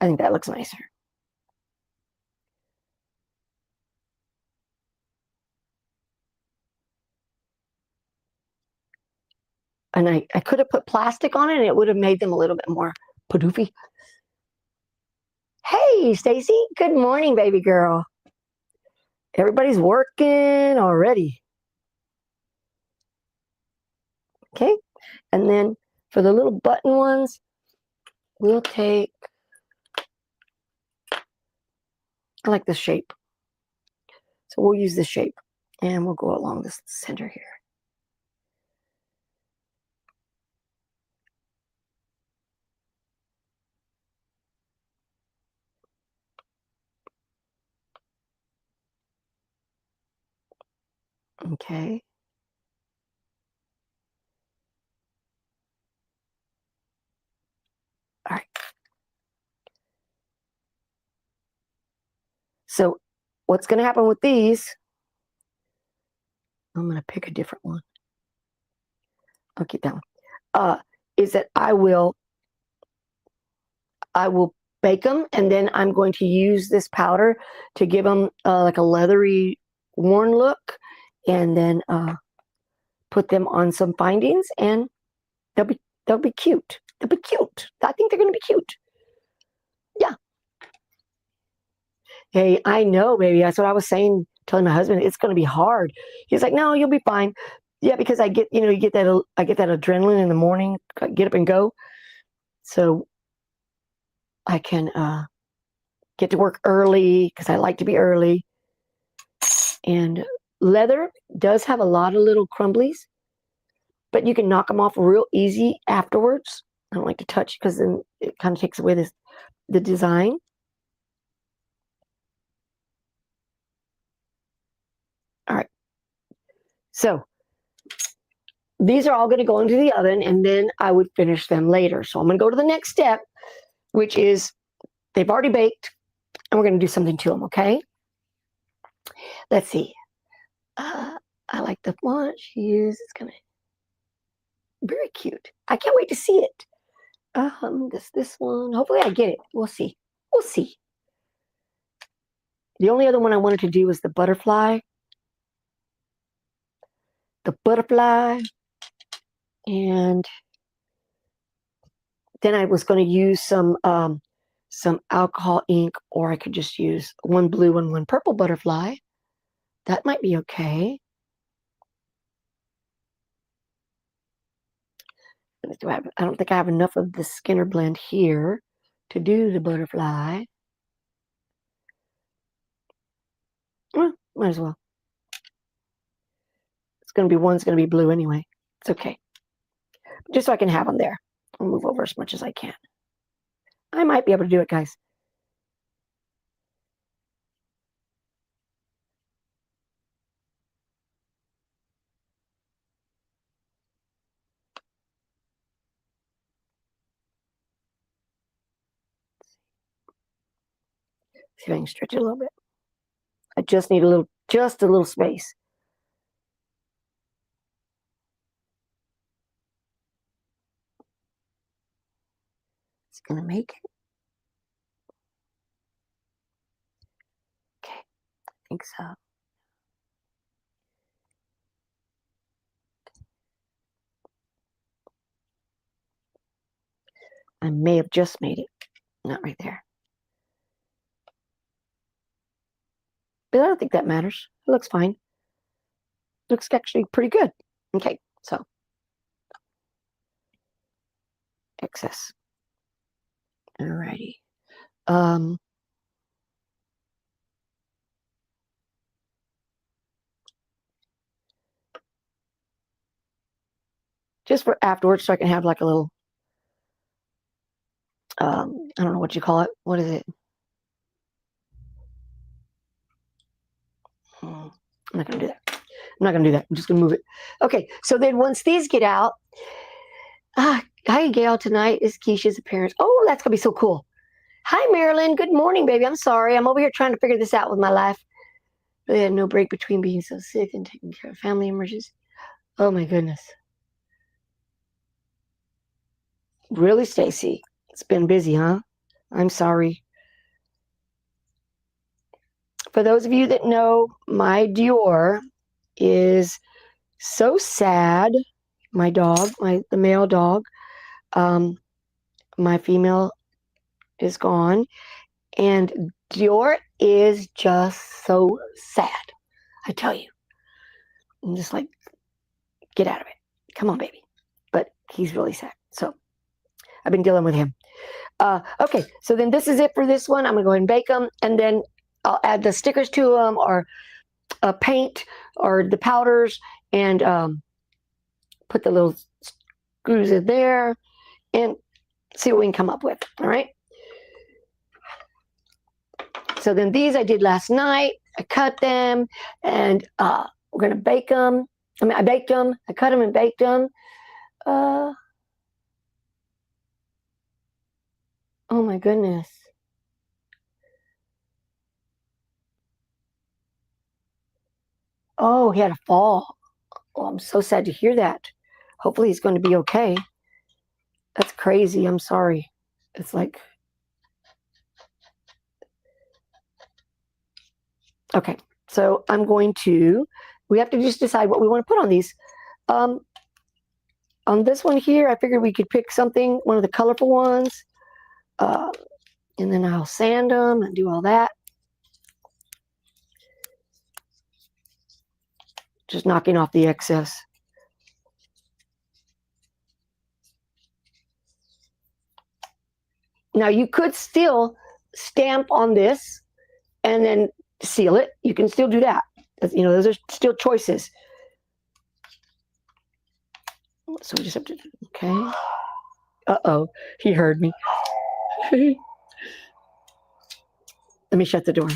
I think that looks nicer. And I could have put plastic on it and it would have made them a little bit more poofy. Hey, Stacy. Good morning, baby girl. Everybody's working already. Okay. And then for the little button ones, we'll take, I like this shape. So we'll use this shape and we'll go along this center here. Okay. All right. So what's going to happen with these, I'm going to pick a different one. I'll keep that one. Is that I will bake them, and then I'm going to use this powder to give them like a leathery, worn look, and then put them on some findings, and they'll be cute. They'll be cute. I think they're going to be cute. Yeah. Hey, I know, baby. That's what I was saying, telling my husband it's going to be hard. He's like, no, you'll be fine. Yeah, because I get, you get that, I get that adrenaline in the morning, get up and go. So I can get to work early because I like to be early. And leather does have a lot of little crumblies, but you can knock them off real easy afterwards. I don't like to touch because then it kind of takes away the design. All right. So these are all going to go into the oven, and then I would finish them later. So I'm going to go to the next step, which is they've already baked, and we're going to do something to them, okay? Let's see. I like the font she used. It's going to very cute. I can't wait to see it. This one. Hopefully I get it. We'll see. We'll see. The only other one I wanted to do was the butterfly. The butterfly. And then I was going to use some alcohol ink, or I could just use one blue and one purple butterfly. That might be okay. I don't think I have enough of the Skinner blend here to do the butterfly. Well, might as well. One's going to be blue anyway. It's okay. Just so I can have them there. I'll move over as much as I can. I might be able to do it, guys. See if I can stretch it a little bit. I just need just a little space. It's going to make it. Okay, I think so. I may have just made it. Not right there. But I don't think that matters. It looks fine. It looks actually pretty good. Okay, so excess. Alrighty. just for afterwards, so I can have like a little, I don't know what you call it. What is it? I'm not going to do that. I'm not going to do that. I'm just going to move it. Okay, so then once these get out, hi, Gail. Tonight is Keisha's appearance. Oh, that's going to be so cool. Hi, Marilyn. Good morning, baby. I'm sorry. I'm over here trying to figure this out with my life. Really had no break between being so sick and taking care of family emergencies. Oh, my goodness. Really, Stacy? It's been busy, huh? I'm sorry. For those of you that know, my Dior is so sad. My dog, the male dog, my female is gone. And Dior is just so sad. I tell you. I'm just like, get out of it. Come on, baby. But he's really sad. So I've been dealing with him. Okay, so then this is it for this one. I'm going to go ahead and bake them. And then I'll add the stickers to them, or paint, or the powders, and put the little screws in there and see what we can come up with. All right. So then these I did last night. I cut them, and we're going to bake them. I baked them. I cut them and baked them. Oh my goodness. Oh, he had a fall. Oh, I'm so sad to hear that. Hopefully he's going to be okay. That's crazy. I'm sorry. It's like, okay. So I'm going to, we have to just decide what we want to put on these. On this one here, I figured we could pick something, one of the colorful ones. And then I'll sand them and do all that. Just knocking off the excess. Now you could still stamp on this and then seal it. You can still do that. You know, those are still choices. So we just have to, okay. Uh-oh, he heard me. Let me shut the door.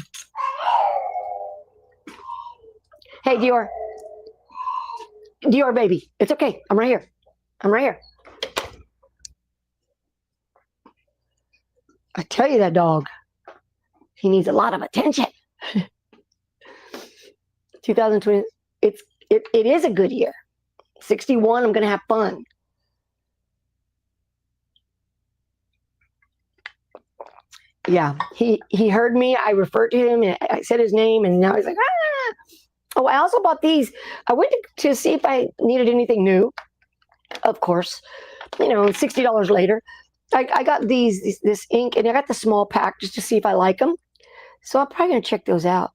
Hey, Dior. Dior, baby. It's okay. I'm right here. I'm right here. I tell you, that dog, he needs a lot of attention. 2020, it is a good year. 61, I'm going to have fun. Yeah, he heard me. I referred to him, and I said his name, and now he's like, ah. Oh, I also bought these. I went to see if I needed anything new. Of course, you know, $60 later. I got this ink, and I got the small pack just to see if I like them. So I'm probably going to check those out.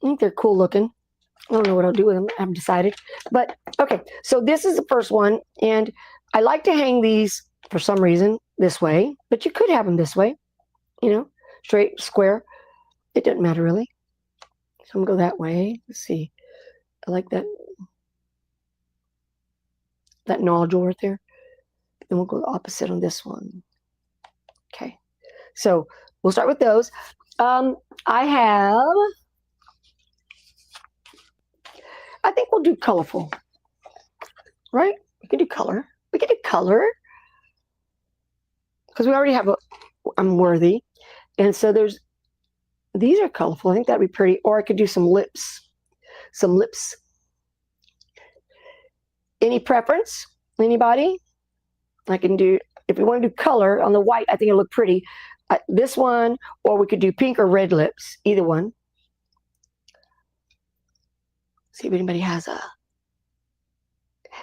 I think they're cool looking. I don't know what I'll do with them. I haven't decided. But, okay, so this is the first one. And I like to hang these, for some reason, this way. But you could have them this way, you know, straight, square. It doesn't matter, really. So I'm going to go that way. Let's see. I like that nodule right there. Then we'll go the opposite on this one. Okay. So we'll start with those. I think we'll do colorful. Right? We can do color. We can do color. Because we already have I'm worthy. And so these are colorful. I think that'd be pretty. Or I could do some lips. Some lips. Any preference? Anybody? I can do, if we want to do color on the white, I think it'll look pretty. This one, or we could do pink or red lips. Either one. See if anybody has a...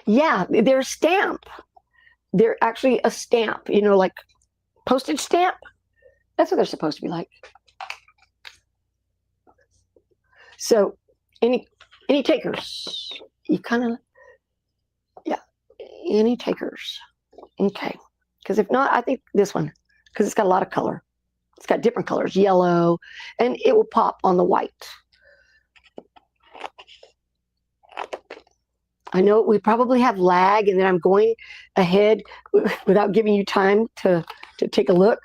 Yeah, they're a stamp. They're actually a stamp, you know, like postage stamp. That's what they're supposed to be like. So, any takers? You kind of, yeah, any takers? Okay, because if not, I think this one, because it's got a lot of color. It's got different colors, yellow, and it will pop on the white. I know we probably have lag, and then I'm going ahead without giving you time to take a look.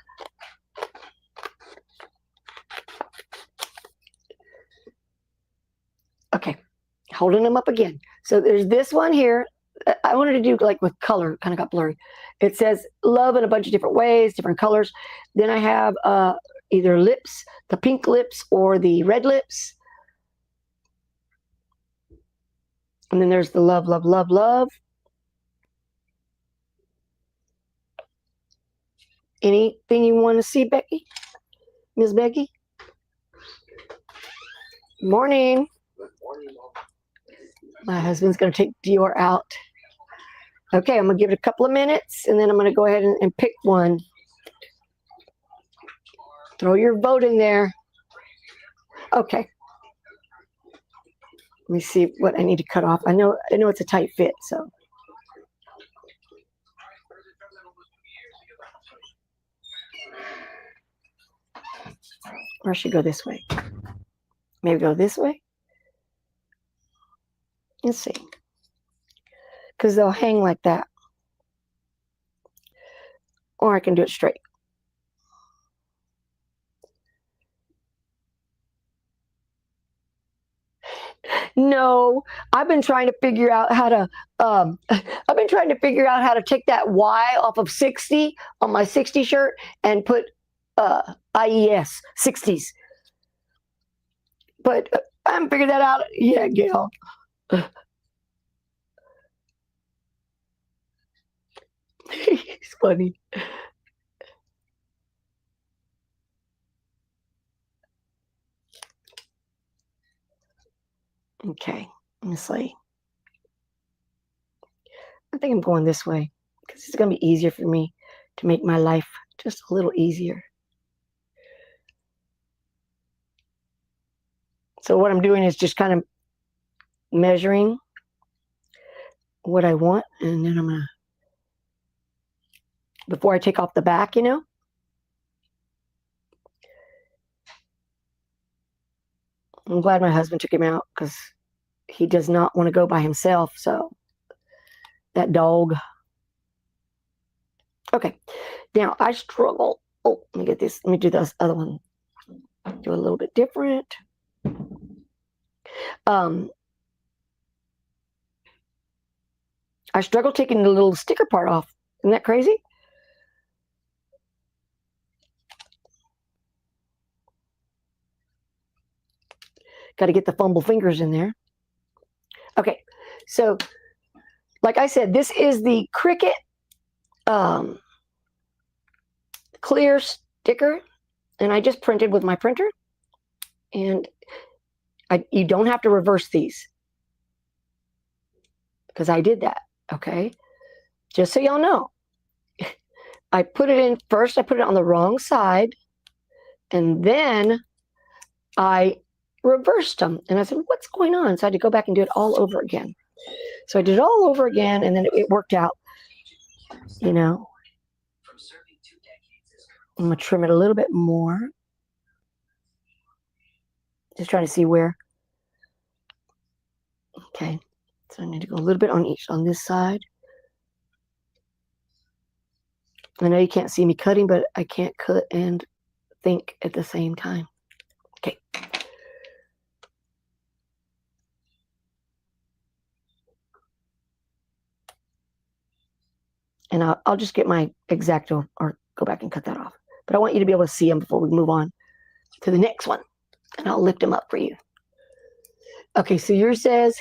Okay, holding them up again. So there's this one here. I wanted to do like with color, kind of got blurry. It says love in a bunch of different ways, different colors. Then I have either lips, the pink lips or the red lips. And then there's the love, love, love, love. Anything you want to see, Becky? Miss Becky? Morning. My husband's going to take Dior out. Okay, I'm going to give it a couple of minutes, and then I'm going to go ahead and pick one. Throw your vote in there. Okay. Let me see what I need to cut off. I know it's a tight fit, so. Or I should go this way. Maybe go this way. Let's see. Because they'll hang like that. Or I can do it straight. No, I've been trying to figure out how to take that Y off of 60 on my 60 shirt and put IES 60s. But I haven't figured that out yet, Gail. It's funny. Okay, let me see. I think I'm going this way because it's going to be easier for me to make my life just a little easier. So what I'm doing is just kind of measuring what I want, and then I'm going to, before I take off the back, you know. I'm glad my husband took him out because he does not want to go by himself, so that dog. Okay, now I struggle. Oh, let me get this. Let me do this other one. Do a little bit different. I struggle taking the little sticker part off. Isn't that crazy? Got to get the fumble fingers in there. Okay, so like I said, this is the Cricut clear sticker, and I just printed with my printer. And you don't have to reverse these because I did that. Okay, just so y'all know, I put it in first. I put it on the wrong side, and then I reversed them. And I said, "What's going on?" So I had to go back and do it all over again. So I did it all over again, and then it worked out. You know, I'm gonna trim it a little bit more. Just trying to see where. Okay, so I need to go a little bit on this side. I know you can't see me cutting, but I can't cut and think at the same time. Okay. And I'll just get my X-Acto or go back and cut that off. But I want you to be able to see them before we move on to the next one. And I'll lift them up for you. Okay, so yours says,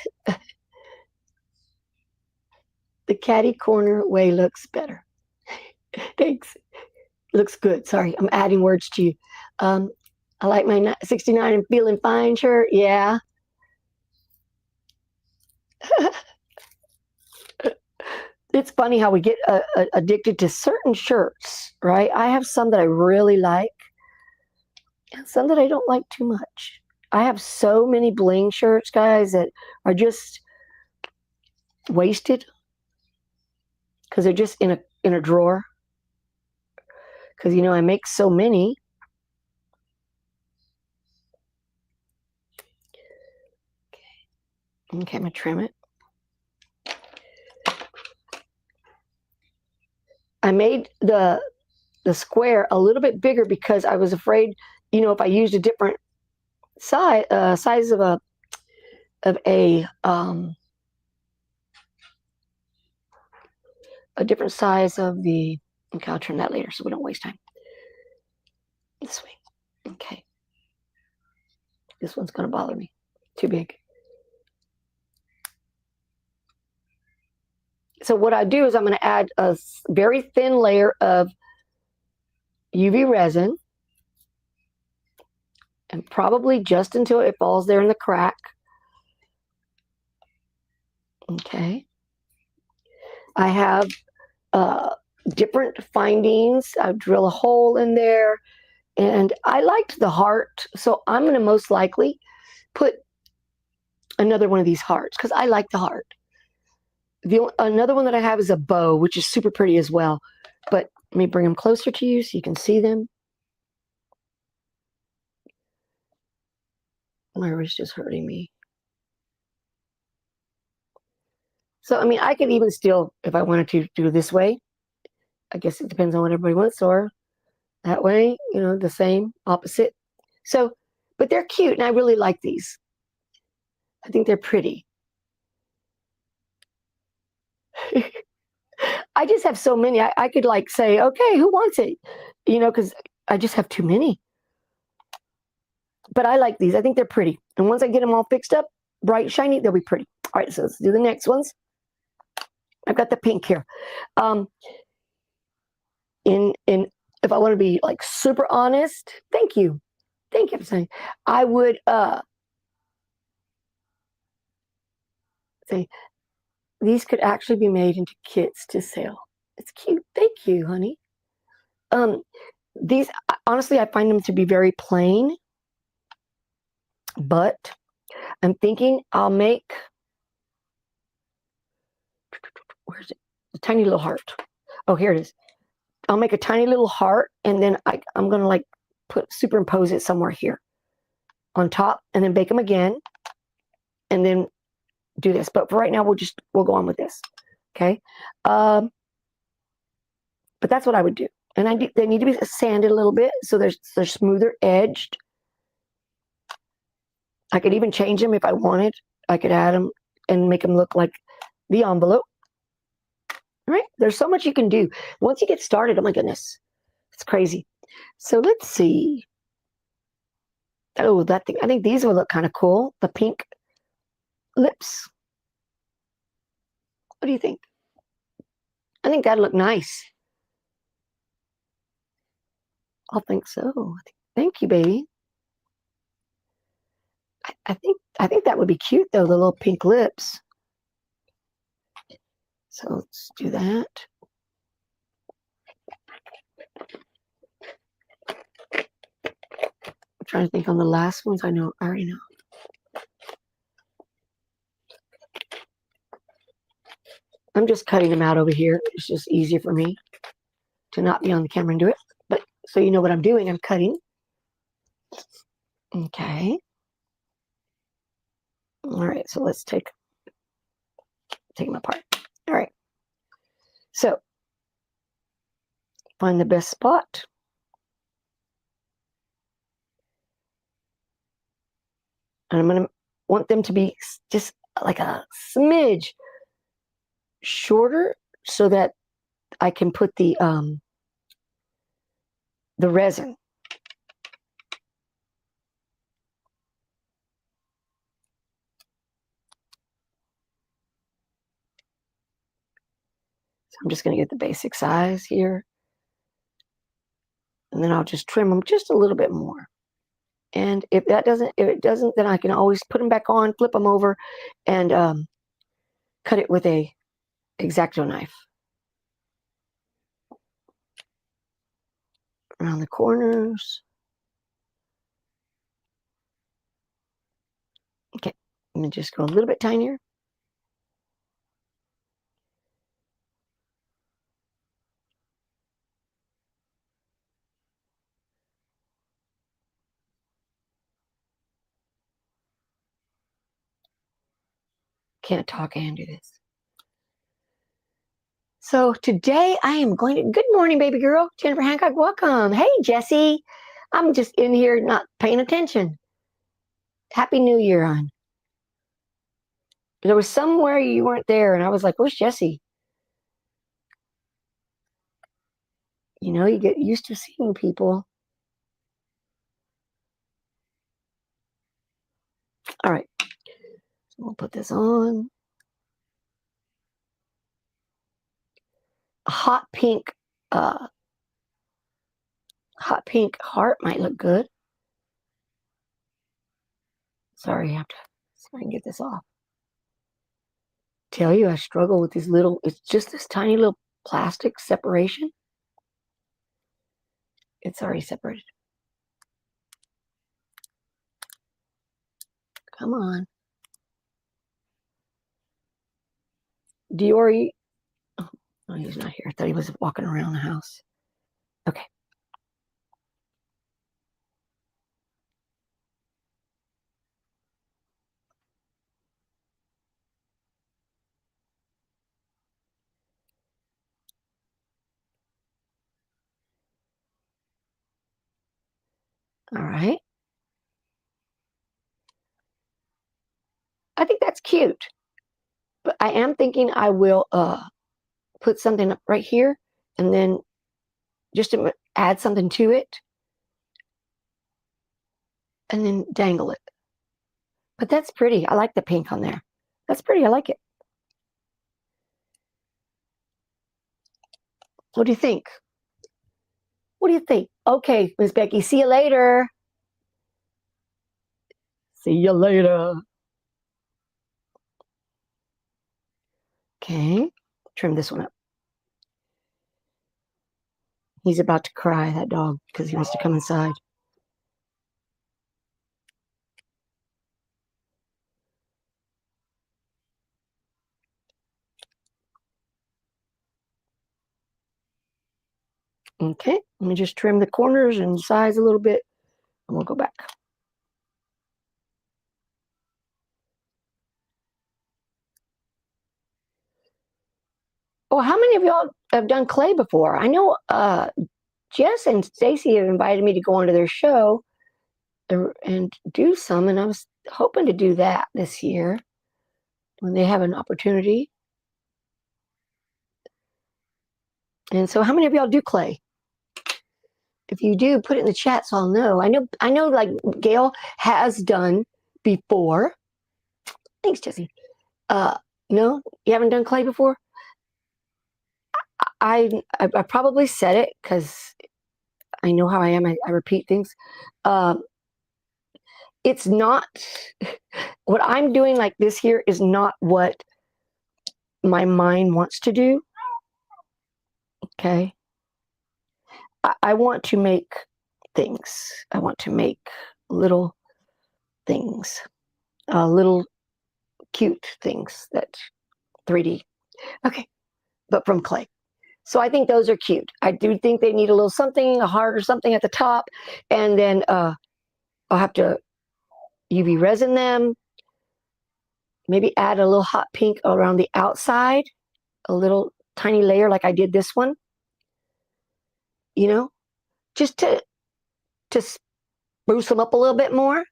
the catty corner way looks better. Thanks. Looks good. Sorry, I'm adding words to you. I like my 69 and feeling fine shirt. Yeah. It's funny how we get addicted to certain shirts, right? I have some that I really like and some that I don't like too much. I have so many bling shirts, guys, that are just wasted because they're just in a drawer. Because, you know, I make so many. Okay, I'm going to trim it. I made the square a little bit bigger because I was afraid, if I used a different size of a different size of the. Okay, I'll trim that later so we don't waste time. This way. Okay. This one's going to bother me. Too big. So what I do is I'm going to add a very thin layer of UV resin, and probably just until it falls there in the crack. Okay. I have different findings. I drill a hole in there, and I liked the heart, so I'm going to most likely put another one of these hearts because I like the heart. Another one that I have is a bow, which is super pretty as well. But let me bring them closer to you so you can see them. My wrist is hurting me. So, I mean, I could even still, if I wanted to, do this way. I guess it depends on what everybody wants, or that way, the same, opposite. So, but they're cute, and I really like these. I think they're pretty. I just have so many. I could like say, okay, who wants it? Because I just have too many. But I like these. I think they're pretty. And once I get them all fixed up, bright, shiny, they'll be pretty. All right, so let's do the next ones. I've got the pink here. If I want to be like super honest, thank you for saying. I would say these could actually be made into kits to sell. It's cute. Thank you, honey. These, honestly, I find them to be very plain, but I'm thinking I'll make, where's it? A tiny little heart. Oh, here it is. I'll make a tiny little heart, and then I'm going to like superimpose it somewhere here on top, and then bake them again, and then do this. But for right now, we'll go on with this. Okay. But that's what I would do. And they need to be sanded a little bit so they're smoother edged. I could even change them if I wanted. I could add them and make them look like the envelope. All right. There's so much you can do. Once you get started, oh my goodness, it's crazy. So let's see. Oh, that thing. I think these will look kind of cool. The pink lips. What do you think? I think that'd look nice. I think so. Thank you, baby. I think that would be cute though, the little pink lips. So let's do that. I'm trying to think on the last ones. I already know. I'm just cutting them out over here. It's just easier for me to not be on the camera and do it. But so you know what I'm doing, I'm cutting. Okay. All right, so let's take them apart. All right. So find the best spot. And I'm going to want them to be just like a smidge shorter so that I can put the resin. So I'm just going to get the basic size here. And then I'll just trim them just a little bit more. And if it doesn't, then I can always put them back on, flip them over, and cut it with a X-Acto knife. Around the corners. Okay, let me just go a little bit tinier. Can't talk and do this. So today I am going to, good morning, baby girl. Jennifer Hancock, welcome. Hey, Jesse. I'm just in here not paying attention. Happy New Year, hon. There was somewhere you weren't there, and I was like, where's Jesse? You know, you get used to seeing people. All right. So we'll put this on. A hot pink heart might look good. Sorry, I have to see if I can get this off. Tell you, I struggle with these little, it's just this tiny little plastic separation. It's already separated. Come on. Diori. Oh, he's not here. I thought he was walking around the house. Okay. All right. I think that's cute. But I am thinking I will put something up right here and then just to add something to it and then dangle it. But that's pretty. I like the pink on there. That's pretty. I like it. What do you think? What do you think? Okay, Miss Becky, see you later. See you later. Okay, trim this one up. He's about to cry, that dog, because he wants to come inside. Okay, let me just trim the corners and size a little bit, and we'll go back. Oh, how many of y'all have done clay before? I know Jess and Stacy have invited me to go onto their show and do some, and I was hoping to do that this year when they have an opportunity. And so, how many of y'all do clay? If you do, put it in the chat so I'll know. I know. Like Gail has done before. Thanks, Jesse. No, you haven't done clay before. I probably said it because I know how I am. I repeat things. It's not what I'm doing. Like this here is not what my mind wants to do. Okay. I want to make things. I want to make little things, little cute things that 3D. Okay, but from clay. So I think those are cute. I do think they need a little something, a heart or something at the top, and then I'll have to UV resin them. Maybe add a little hot pink around the outside, a little tiny layer like I did this one. You know, just to spruce them up a little bit more.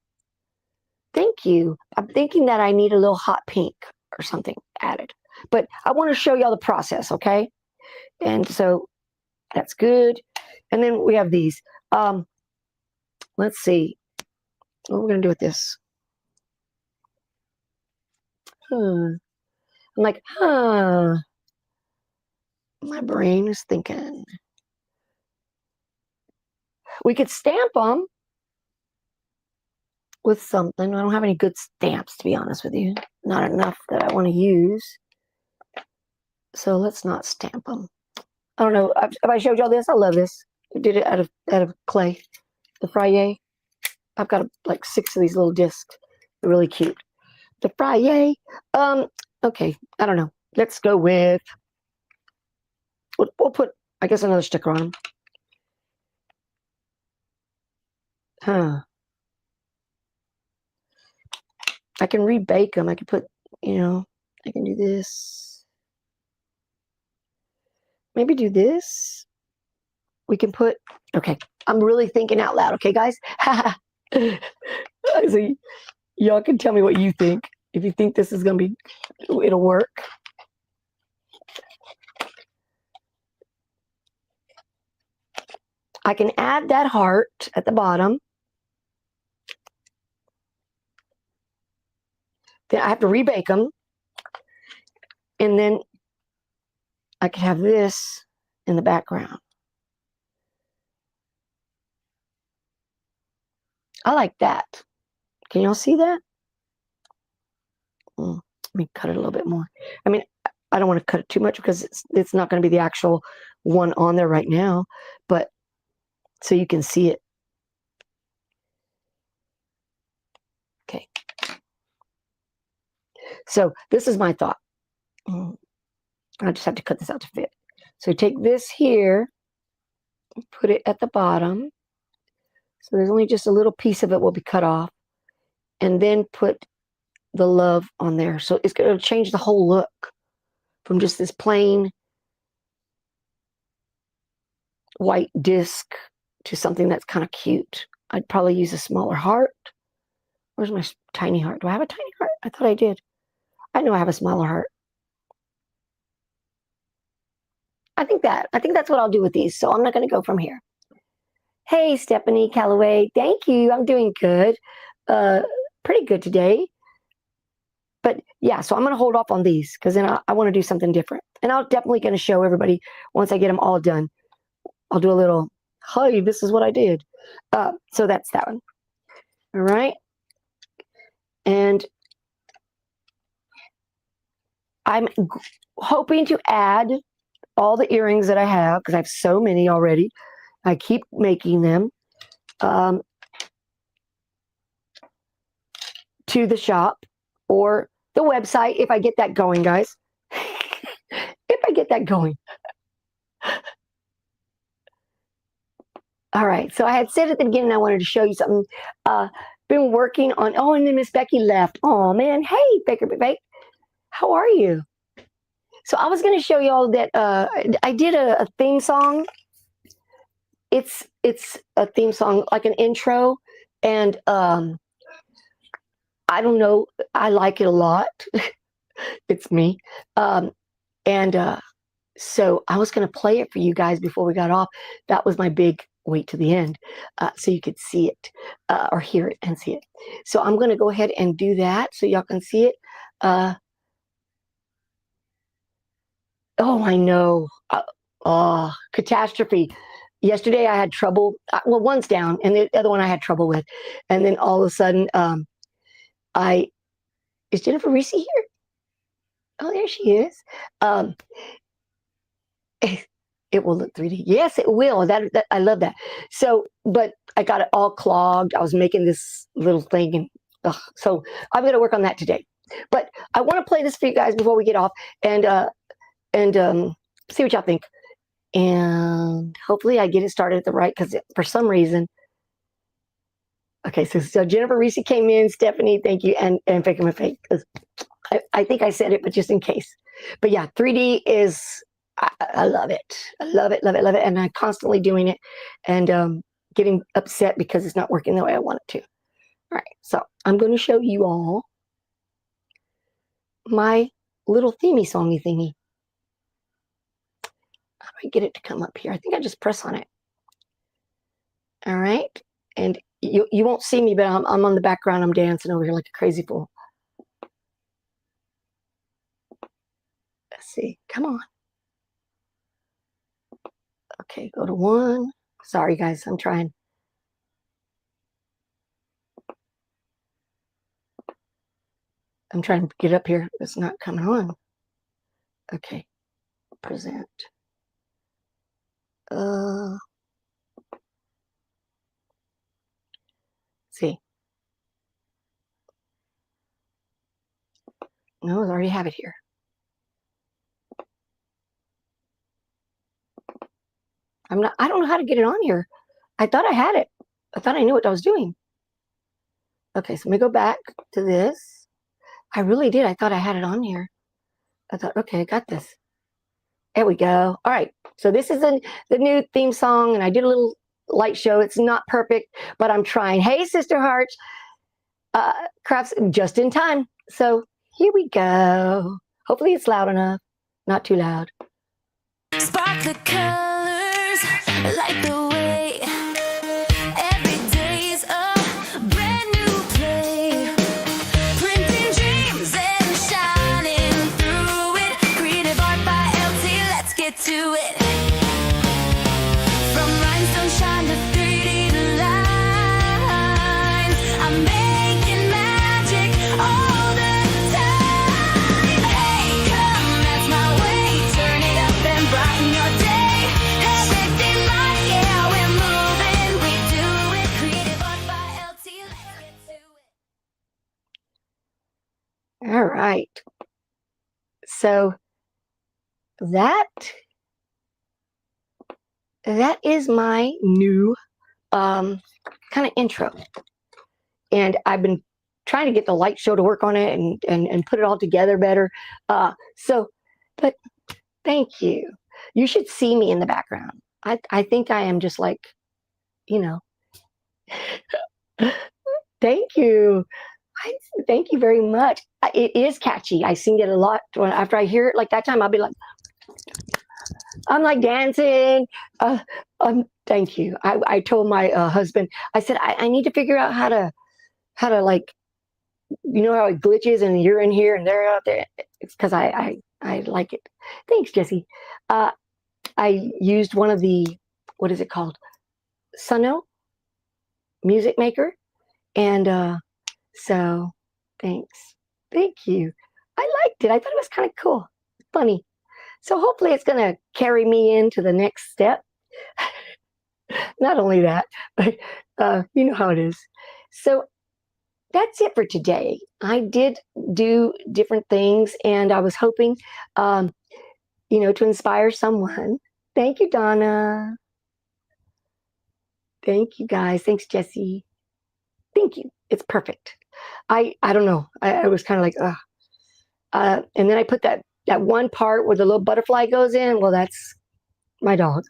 Thank you. I'm thinking that I need a little hot pink or something added. But I want to show y'all the process, okay? And so that's good. And then we have these. Let's see. What we're going to do with this. I'm like, my brain is thinking. We could stamp them with something. I don't have any good stamps, to be honest with you. Not enough that I want to use. So let's not stamp them. I don't know. Have I showed y'all this? I love this. I did it out of clay. The Frye. I've got like 6 of these little discs. They're really cute. The Frye. Okay. I don't know. Let's go with. We'll put, I guess, another sticker on them. Huh. I can rebake them. I can put, I can do this. maybe do this. We can put, okay, I'm really thinking out loud, okay, guys? So y'all can tell me what you think. If you think this is going to be, it'll work. I can add that heart at the bottom. Then I have to rebake them. And then I could have this in the background. I like that. Can y'all see that? Let me cut it a little bit more. I mean, I don't want to cut it too much because it's not going to be the actual one on there right now, but so you can see it. Okay. So this is my thought. I just have to cut this out to fit. So take this here, put it at the bottom. So there's only just a little piece of it will be cut off. And then put the love on there. So it's going to change the whole look from just this plain white disc to something that's kind of cute. I'd probably use a smaller heart. Where's my tiny heart? Do I have a tiny heart? I thought I did. I know I have a smaller heart. I think that's what I'll do with these. So I'm not going to go from here. Hey, Stephanie Calloway. Thank you. I'm doing good. Pretty good today. But yeah, so I'm going to hold off on these because then I want to do something different. And I'm definitely going to show everybody once I get them all done. I'll do a little, hey, this is what I did. So that's that one. All right. And I'm hoping to add all the earrings that I have because I have so many already. I keep making them to the shop or the website if I get that going, guys. If I get that going. All right, so I had said at the beginning I wanted to show you something. Been working on, oh, and then Miss Becky left. Oh, man. Hey, Baker Bake. How are you? So I was going to show you all that I did a theme song. It's a theme song, like an intro, and I don't know, I like it a lot. It's me. So I was going to play it for you guys before we got off. That was my big wait to the end so you could see it or hear it and see it. So I'm going to go ahead and do that so y'all can see it. Oh, I know. Catastrophe. Yesterday I had trouble. Well, one's down and the other one I had trouble with. And then all of a sudden, is Jennifer Reese here? Oh, there she is. It will look 3D. Yes, it will. That I love that. So, but I got it all clogged. I was making this little thing, and so I'm going to work on that today. But I want to play this for you guys before we get off, and see what y'all think. And hopefully I get it started at the right, because for some reason. Okay, so Jennifer Reese came in. Stephanie, thank you, and Fake My Fake. I think I said it, but just in case. But yeah, 3D is. I love it. I love it, love it, love it. And I'm constantly doing it and getting upset because it's not working the way I want it to. All right, so I'm going to show you all my little themey songy thingy. How do I get it to come up here? I think I just press on it. All right, and you won't see me, but I'm on the background. I'm dancing over here like a crazy fool. Let's see. Come on. Okay, go to 1. Sorry, guys, I'm trying. I'm trying to get up here. It's not coming on. Okay, present. See. No, I already have it here. I don't know how to get it on here. I thought I had it. I thought I knew what I was doing. Okay, so let me go back to this. I really did. I thought I had it on here. I thought, okay, I got this. There we go. All right. So this is the new theme song, and I did a little light show. It's not perfect, but I'm trying. Hey, Sister Hearts, crafts just in time. So here we go. Hopefully it's loud enough. Not too loud. Spark the colors, light the way. Every day's a brand new play. Printing dreams and shining through it. Creative art by LT, let's get to it. From rhinestone shine to 3D lines, I'm making magic all the time. Hey, come, that's my way. Turn it up and brighten your day. Everything right, yeah, we're moving. We do it. Creative art by LT, let's get to it. All right. So that is my new kind of intro. And I've been trying to get the light show to work on it and put it all together better. But thank you. You should see me in the background. I think I am just like, you know, thank you. Thank you very much. It is catchy. I sing it a lot. After I hear it like that time, I'll be like, I'm like dancing. Thank you. I told my husband, I said, I need to figure out how to like, you know how it glitches and you're in here and they're out there. It's because I like it. Thanks, Jesse. I used one of the, what is it called? Suno Music Maker. And so thanks. Thank you. I liked it. I thought it was kind of cool. Funny. So hopefully it's going to carry me into the next step. Not only that, but you know how it is. So that's it for today. I did do different things, and I was hoping, to inspire someone. Thank you, Donna. Thank you, guys. Thanks, Jesse. Thank you. It's perfect. I don't know. I was kind of like, and then I put that one part where the little butterfly goes in. Well, that's my dog.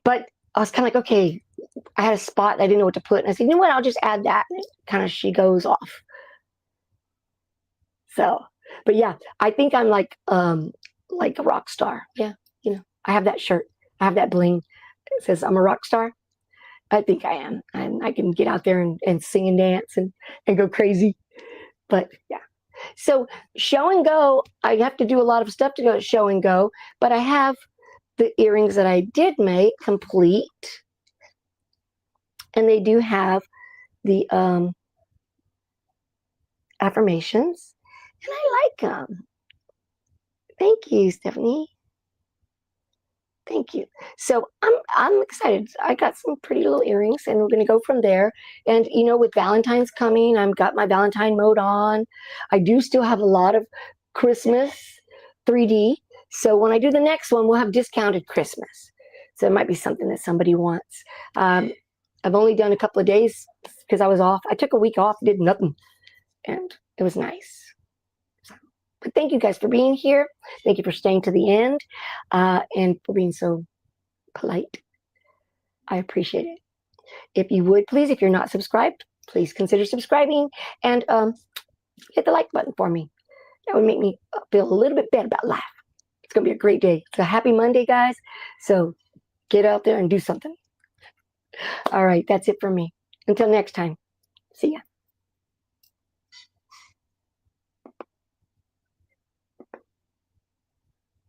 But I was kind of like, okay, I had a spot. I didn't know what to put. And I said, you know what? I'll just add that. And kind of she goes off. So, but yeah, I think I'm like a rock star. Yeah. I have that shirt. I have that bling. It says I'm a rock star. I think I am. And I can get out there and sing and dance and go crazy. But yeah. So show and go, I have to do a lot of stuff to go show and go, but I have the earrings that I did make complete. And they do have the affirmations. And I like them. Thank you, Stephanie. Thank you. So I'm excited. I got some pretty little earrings, and we're going to go from there. And, with Valentine's coming, I've got my Valentine mode on. I do still have a lot of Christmas 3D. So when I do the next one, we'll have discounted Christmas. So it might be something that somebody wants. I've only done a couple of days because I was off. I took a week off, did nothing, and it was nice. But thank you guys for being here. Thank you for staying to the end and for being so polite. I appreciate it. If you would, please, if you're not subscribed, please consider subscribing and hit the like button for me. That would make me feel a little bit better about life. It's going to be a great day. It's a happy Monday, guys. So get out there and do something. All right, that's it for me. Until next time, see ya.